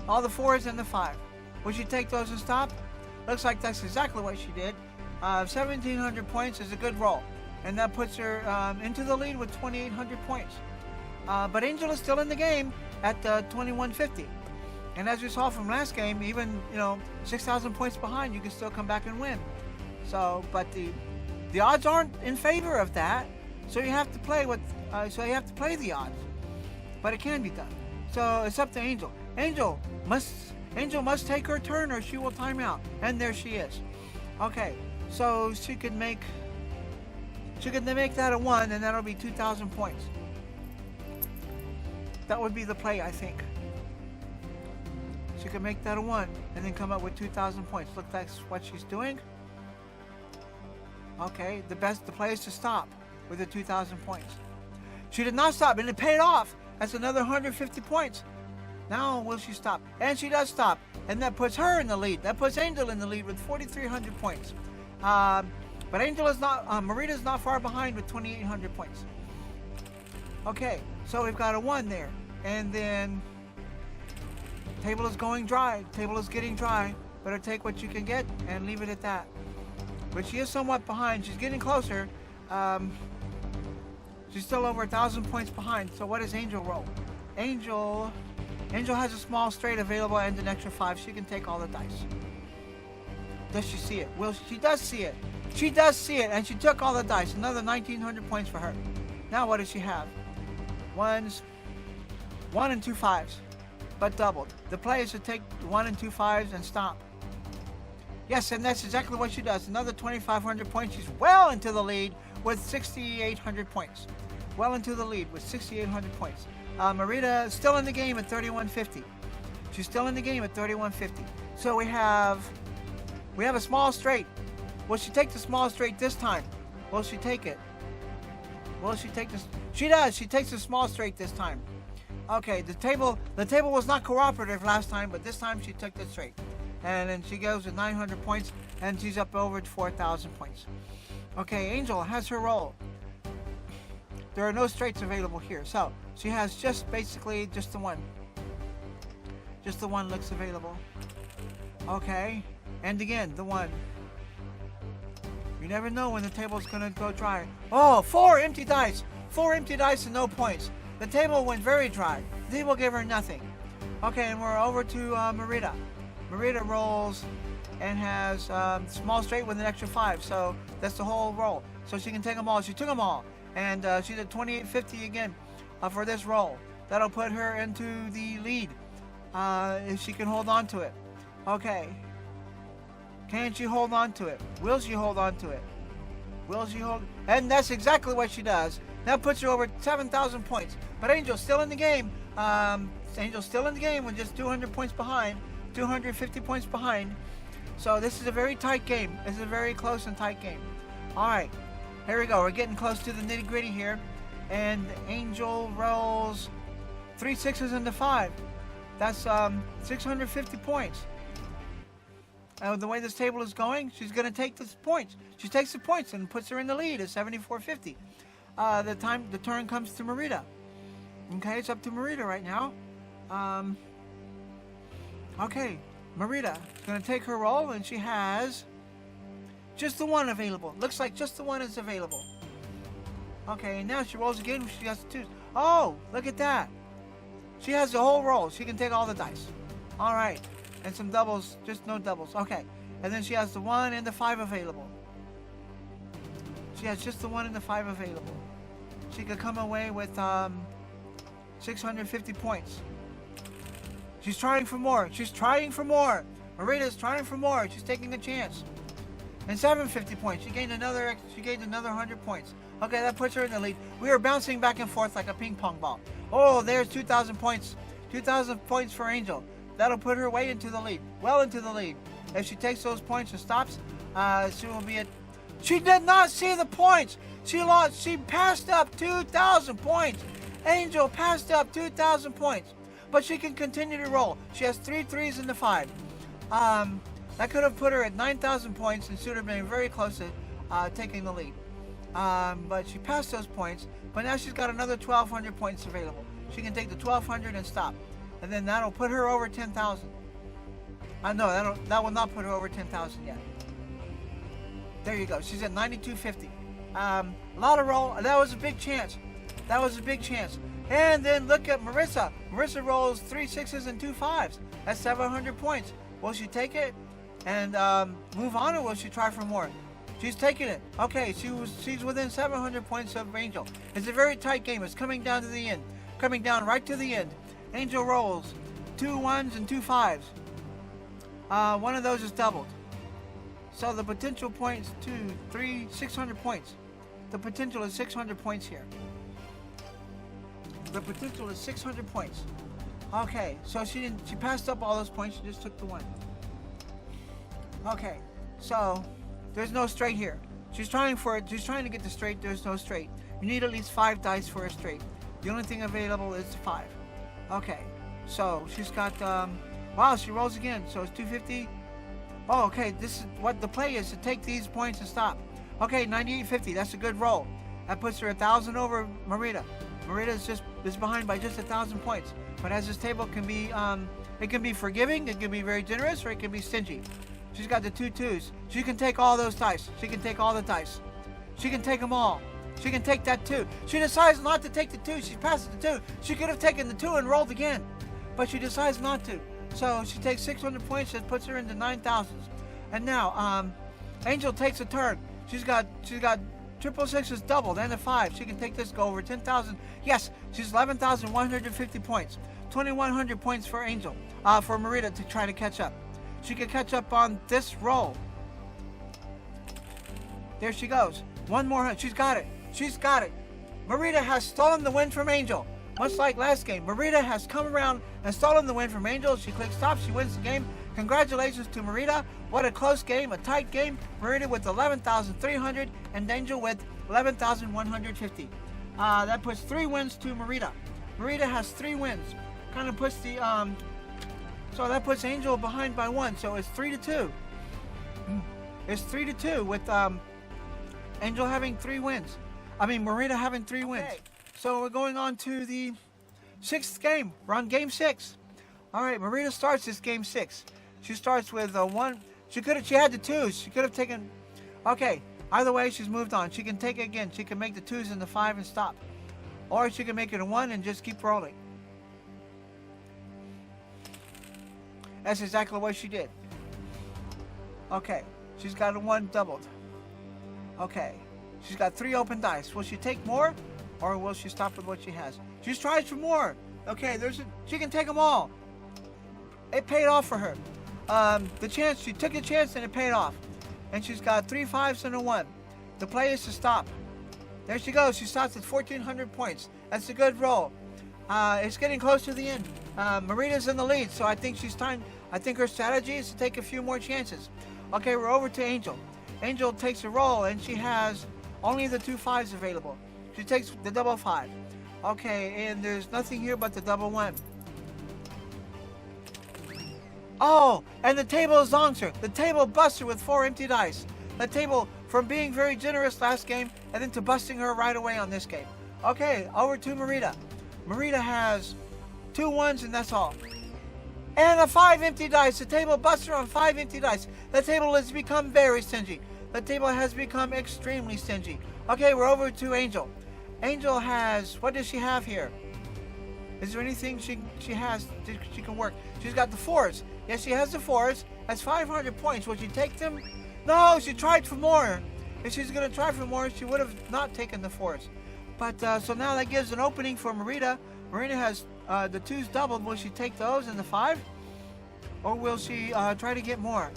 All the 4s and the 5. Would she take those and stop? Looks like that's exactly what she did. 1,700 points is a good roll, and that puts her into the lead with 2,800 points. But Angel is still in the game at 2,150. And as we saw from last game, even 6,000 points behind, you can still come back and win. So, but the odds aren't in favor of that. So you have to play the odds. But it can be done. So it's up to Angel. Angel must take her turn or she will time out. And there she is. Okay, so she could make that a 1, and that'll be 2,000 points. That would be the play, I think. She could make that a 1 and then come up with 2,000 points. Look, that's what she's doing. Okay, the play is to stop with the 2,000 points. She did not stop, and it paid off. That's another 150 points. Now will she stop? And she does stop, and that puts her in the lead. That puts Angel in the lead with 4,300 points. But Angel is not. Marita is not far behind with 2,800 points. Okay, so we've got a 1 there, and then table is going dry. Table is getting dry. Better take what you can get and leave it at that. But she is somewhat behind. She's getting closer. She's still over 1,000 points behind. So what does Angel roll? Angel has a small straight available and an extra 5. She can take all the dice. Does she see it? Well, she does see it. She does see it, and she took all the dice. Another 1,900 points for her. Now what does she have? 1 and 2 5s, but doubled. The play is to take 1 and 2 5s and stop. Yes, and that's exactly what she does. Another 2,500 points. She's well into the lead with 6,800 points. Well into the lead with 6,800 points. Marita is still in the game at 3,150. She's still in the game at 3,150. So we have a small straight. Will she take the small straight this time? Will she take it? Will she take this? She does. She takes the small straight this time. Okay, the table was not cooperative last time, but this time she took the straight. And then she goes with 900 points, and she's up over 4,000 points. Okay, Angel has her roll. There are no straights available here, so she has basically just the one. Just the one looks available. Okay, and again, the one. You never know when the table's gonna go dry. Oh, 4 empty dice! 4 empty dice and no points. The table went very dry. The table gave her nothing. Okay, and we're over to Marita. Marita rolls and has small straight with an extra 5, so that's the whole roll. So she can take them all. She took them all, and she's at 2,850 again for this roll. That'll put her into the lead if she can hold on to it. Okay. Can she hold on to it? Will she hold on to it? Will she hold? And that's exactly what she does. That puts her over 7,000 points. But Angel's still in the game. Angel's still in the game with just 200 points behind. 250 points behind. So this is a very tight game. This is a very close and tight game. All right. Here we go. We're getting close to the nitty gritty here. And Angel rolls 3 6s and a 5. That's 650 points. The way this table is going, she's going to take the points. She takes the points and puts her in the lead at 7,450. The turn comes to Marita. Okay, it's up to Marita right now. Okay, Marita is going to take her roll, and she has just the one available. Looks like just the one is available. Okay, and now she rolls again. She has 2. Oh, look at that. She has the whole roll. She can take all the dice. All right. And some doubles, just no doubles. Okay. And then she has the 1 and the 5 available. She has just the 1 and the 5 available. She could come away with 650 points. She's trying for more. She's trying for more. Marita's trying for more. She's taking a chance. And 750 points. She gained another 100 points. Okay, that puts her in the lead. We are bouncing back and forth like a ping pong ball. Oh, there's 2,000 points. 2,000 points for Angel. That'll put her way into the lead. Well into the lead. If she takes those points and stops, she will be at... She did not see the points. She lost. She passed up 2,000 points. Angel passed up 2,000 points. But she can continue to roll. She has 3 3s and a 5. That could have put her at 9,000 points and should have been very close to taking the lead. But she passed those points. But now she's got another 1,200 points available. She can take the 1,200 and stop. And then that'll put her over 10,000. No, that will not put her over 10,000 yet. There you go. She's at 9,250. A lot of roll. That was a big chance. That was a big chance. And then look at Marissa. Marissa rolls 3 6s and 2 5s. That's 700 points. Will she take it and move on, or will she try for more? She's taking it. Okay, she's within 700 points of Angel. It's a very tight game. It's coming down to the end. Coming down right to the end. Angel rolls 2 1s and 2 5s. One of those is doubled. So the potential points 2, 3, 600 points. The potential is 600 points here. The potential is 600 points. Okay, so she passed up all those points. She just took the 1. Okay, so there's no straight here. She's trying to get the straight. There's no straight. You need at least 5 dice for a straight. The only thing available is 5. Okay, so she's got, wow, she rolls again, so it's 250. Oh, okay, this is what the play is, to take these points and stop. Okay, 9850, that's a good roll. That puts her 1,000 over Marita. Marita is behind by just 1,000 points. But as this table can be, it can be forgiving, it can be very generous, or it can be stingy. She's got the 2 2s. She can take all those dice. She can take all the dice. She can take them all. She can take that 2. She decides not to take the 2. She passes the 2. She could have taken the 2 and rolled again, but she decides not to. So she takes 600 points. That puts her into 9,000s. And now, Angel takes a turn. She's got triple sixes doubled and a 5. She can take this, go over 10,000. Yes, she's 11,150 points. 2,100 points for Angel, for Marita to try to catch up. She can catch up on this roll. There she goes. One more. She's got it. She's got it. Marita has stolen the win from Angel. Much like last game, Marita has come around and stolen the win from Angel. She clicks stop. She wins the game. Congratulations to Marita. What a close game, a tight game. Marita with 11,300 and Angel with 11,150. That puts 3 wins to Marita. Marita has 3 wins. Kind of puts the so that puts Angel behind by 1. So it's 3-2. It's 3-2 with Angel having 3 wins. Marita having 3 wins. So we're going on to the 6th game. We're on game 6. All right, Marita starts this game 6. She starts with 1. She had the 2s. She could have taken. Okay, either way, she's moved on. She can take it again. She can make the 2s and the 5 and stop, or she can make it a 1 and just keep rolling. That's exactly what she did. Okay, she's got a 1 doubled. Okay, she's got 3 open dice. Will she take more, or will she stop with what she has? She tries for more. Okay, she can take them all. It paid off for her. She took a chance and it paid off. And she's got 3 5s and a 1. The play is to stop. There she goes. She stops at 1,400 points. That's a good roll. It's getting close to the end. Marita's in the lead, so I think her strategy is to take a few more chances. Okay, we're over to Angel. Angel takes a roll, and she has only the 2 5s available. She takes the double 5. Okay, and there's nothing here but the double 1. Oh, and the table zonks her. The table busts her with 4 empty dice. The table, from being very generous last game, and then to busting her right away on this game. Okay, over to Marita. Marita has 2 1s, and that's all. And a 5 empty dice. The table busts her on 5 empty dice. The table has become very stingy. The table has become extremely stingy. Okay, we're over to Angel. Angel has, what does she have here? Is there anything she has that she can work? She's got the 4s. Yes, she has the 4s. That's 500 points. Will she take them? No, she tried for more. If she's going to try for more, she would have not taken the 4s. But, so now that gives an opening for Marita. Marita has the 2s doubled. Will she take those and the 5? Or will she try to get more?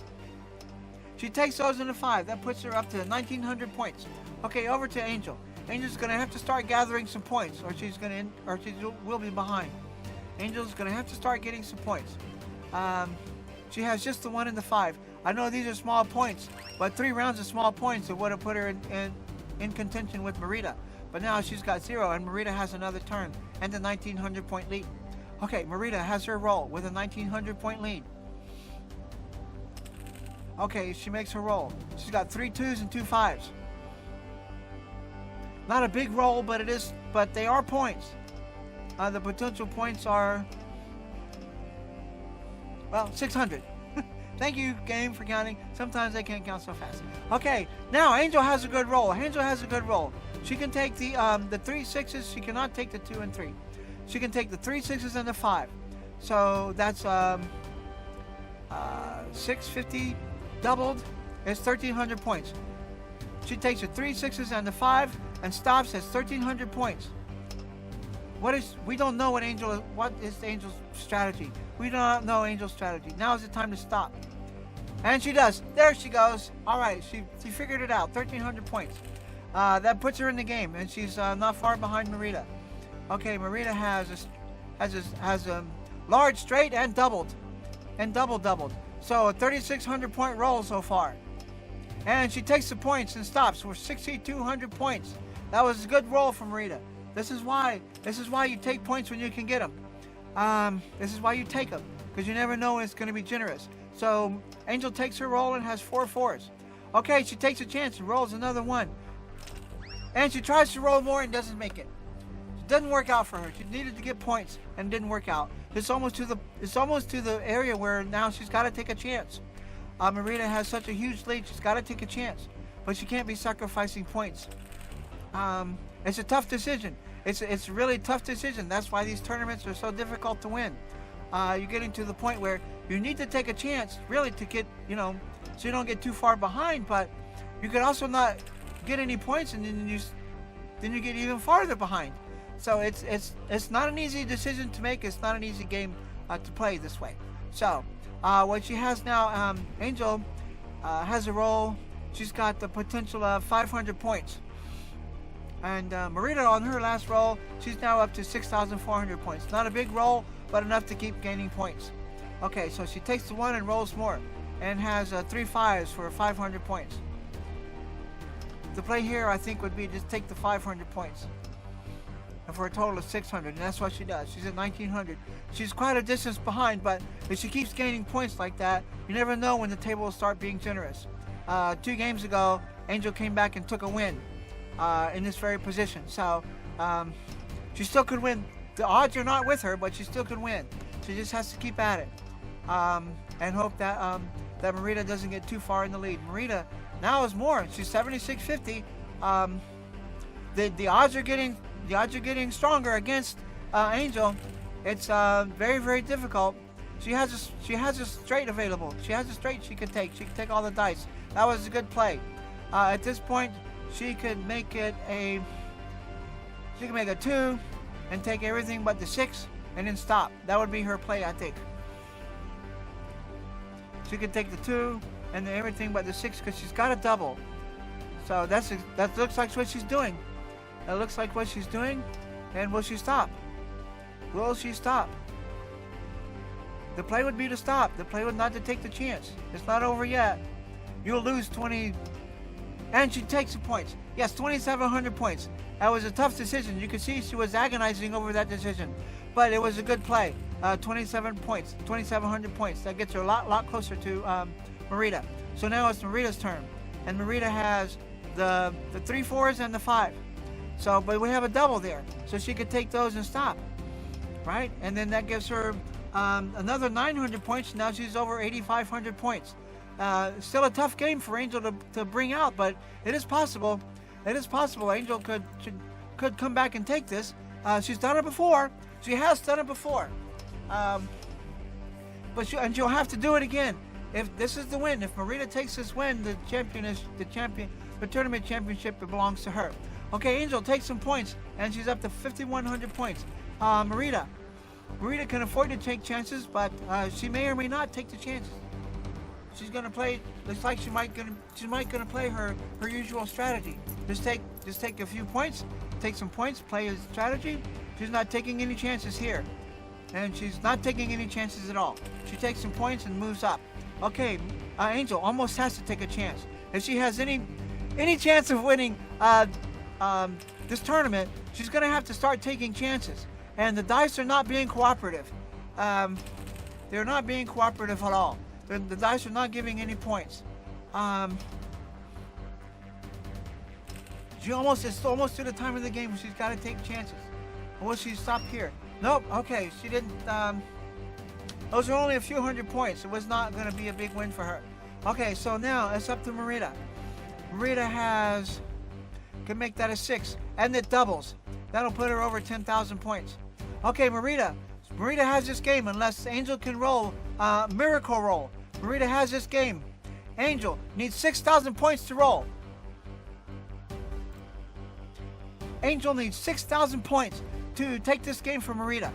She takes those and the 5. That puts her up to 1,900 points. Okay, over to Angel. Angel's going to have to start gathering some points, or she will be behind. Angel's going to have to start getting some points. She has just the 1 and the 5. I know these are small points, but 3 rounds of small points that would have put her in contention with Marita. But now she's got 0, and Marita has another turn and a 1,900 point lead. Okay, Marita has her roll with a 1,900 point lead. Okay, she makes her roll. She's got 3 2s and 2 5s. Not a big roll, but they are points. The potential points are, well, 600. Thank you, game, for counting. Sometimes they can't count so fast. Okay, now Angel has a good roll. Angel has a good roll. She can take the 3 6s. She cannot take the 2 and 3. She can take the 3 6s and the 5. So that's 650 doubled. It's 1,300 points. She takes the 3 6s and the 5 and stops at 1,300 points. We don't know what is Angel's strategy. We do not know Angel's strategy. Now is the time to stop. And she does. There she goes. All right, she figured it out. 1,300 points. That puts her in the game, and she's not far behind Marita. Okay, Marita has a large straight and doubled, and doubled. So a 3,600 point roll so far. And she takes the points and stops for 6,200 points. That was a good roll from Marita. This is why you take points when you can get them. This is why you take them, because you never know when it's going to be generous. So Angel takes her roll and has 4 4s. Okay, she takes a chance and rolls another 1. And she tries to roll more and doesn't make it. It doesn't work out for her. She needed to get points and it didn't work out. It's almost to the area where now she's got to take a chance. Marita has such a huge lead. She's got to take a chance, but she can't be sacrificing points. it's a tough decision. It's a really tough decision. That's why these tournaments are so difficult to win. You're getting to the point where you need to take a chance, really, to get, so you don't get too far behind. But you could also not get any points, and then you get even farther behind. So it's not an easy decision to make. It's not an easy game to play this way. So what she has now, Angel has a roll. She's got the potential of 500 points. And Marita, on her last roll, she's now up to 6,400 points. Not a big roll, but enough to keep gaining points. Okay, so she takes the 1 and rolls more, and has 3 5s for 500 points. The play here, I think, would be just take the 500 points, and for a total of 600, and that's what she does. She's at 1,900. She's quite a distance behind, but if she keeps gaining points like that, you never know when the table will start being generous. 2 games ago, Angel came back and took a win in this very position. So she still could win. The odds are not with her, but she still could win. She just has to keep at it and hope that that Marita doesn't get too far in the lead. Marita now is more. She's 76.50. The odds are getting stronger against Angel. It's very, very difficult. She has a straight available. She has a straight she could take. She could take all the dice. That was a good play. At this point, she could make it a 2 and take everything but the 6 and then stop. That would be her play, I think. She could take the 2 and then everything but the 6 because she's got a double. So that looks like what she's doing. That looks like what she's doing. And will she stop? Will she stop? The play would be to stop. The play would not to take the chance. It's not over yet. You'll lose 20. And she takes the points. Yes, 2,700 points. That was a tough decision. You could see she was agonizing over that decision. But it was a good play. 27 points. 2,700 points. That gets her a lot closer to Marita. So now it's Marita's turn. And Marita has the 3 4s and the 5. So, but we have a double there. So she could take those and stop. Right? And then that gives her another 900 points. Now she's over 8,500 points. Still a tough game for Angel to bring out, but it is possible. It is possible Angel could come back and take this. She's done it before. She has done it before. But she'll have to do it again. If this is the win, if Marita takes this win, the tournament championship belongs to her. Okay, Angel takes some points, and she's up to 5,100 points. Marita can afford to take chances, but she may or may not take the chances. She's gonna play. Looks like she might gonna play her usual strategy. Just take a few points, take some points, play a strategy. She's not taking any chances here, and she's not taking any chances at all. She takes some points and moves up. Okay, Angel almost has to take a chance. If she has any chance of winning this tournament, she's gonna have to start taking chances. And the dice are not being cooperative. They're not being cooperative at all. The dice are not giving any points. It's almost to the time of the game where she's got to take chances. Will she stop here? Nope. Okay, she didn't. Those are only a few hundred points. It was not going to be a big win for her. Okay, so now it's up to Marita. Marita can make that a 6, and it doubles. That'll put her over 10,000 points. Okay, Marita has this game unless Angel can roll miracle roll. Marita has this game. Angel needs 6,000 points to roll. Angel needs 6,000 points to take this game from Marita.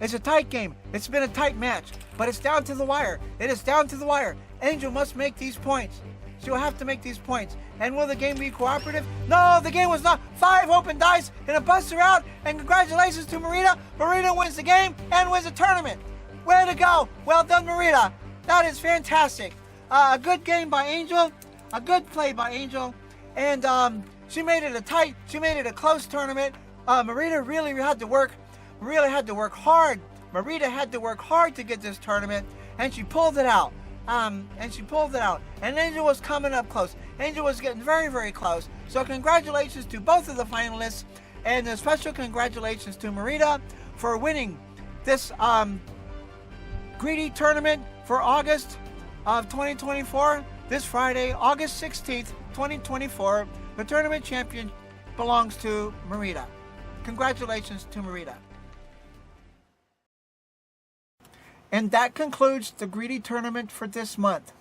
It's a tight game. It's been a tight match, but it's down to the wire. It is down to the wire. Angel must make these points. She will have to make these points. And will the game be cooperative? No, the game was not. 5 open dice and a buster out. And congratulations to Marita. Marita wins the game and wins the tournament. Way to go. Well done, Marita. That is fantastic. A good game by Angel. A good play by Angel. And she made it a close tournament. Marita really had to work. Marita had to work hard. Marita had to work hard to get this tournament. And she pulled it out. And Angel was coming up close. Angel was getting very, very close. So congratulations to both of the finalists. And a special congratulations to Marita for winning this greedy tournament for August of 2024. This Friday, August 16th, 2024. The tournament champion belongs to Marita. Congratulations to Marita. And that concludes the Greedy Tournament for this month.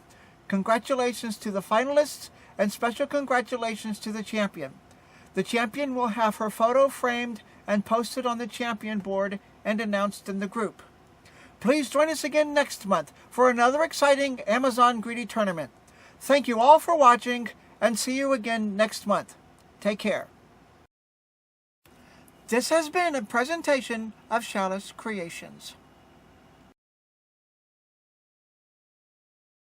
Congratulations to the finalists and special congratulations to the champion. The champion will have her photo framed and posted on the champion board and announced in the group. Please join us again next month for another exciting Amazon Greedy Tournament. Thank you all for watching and see you again next month. Take care. This has been a presentation of Chalice Creations.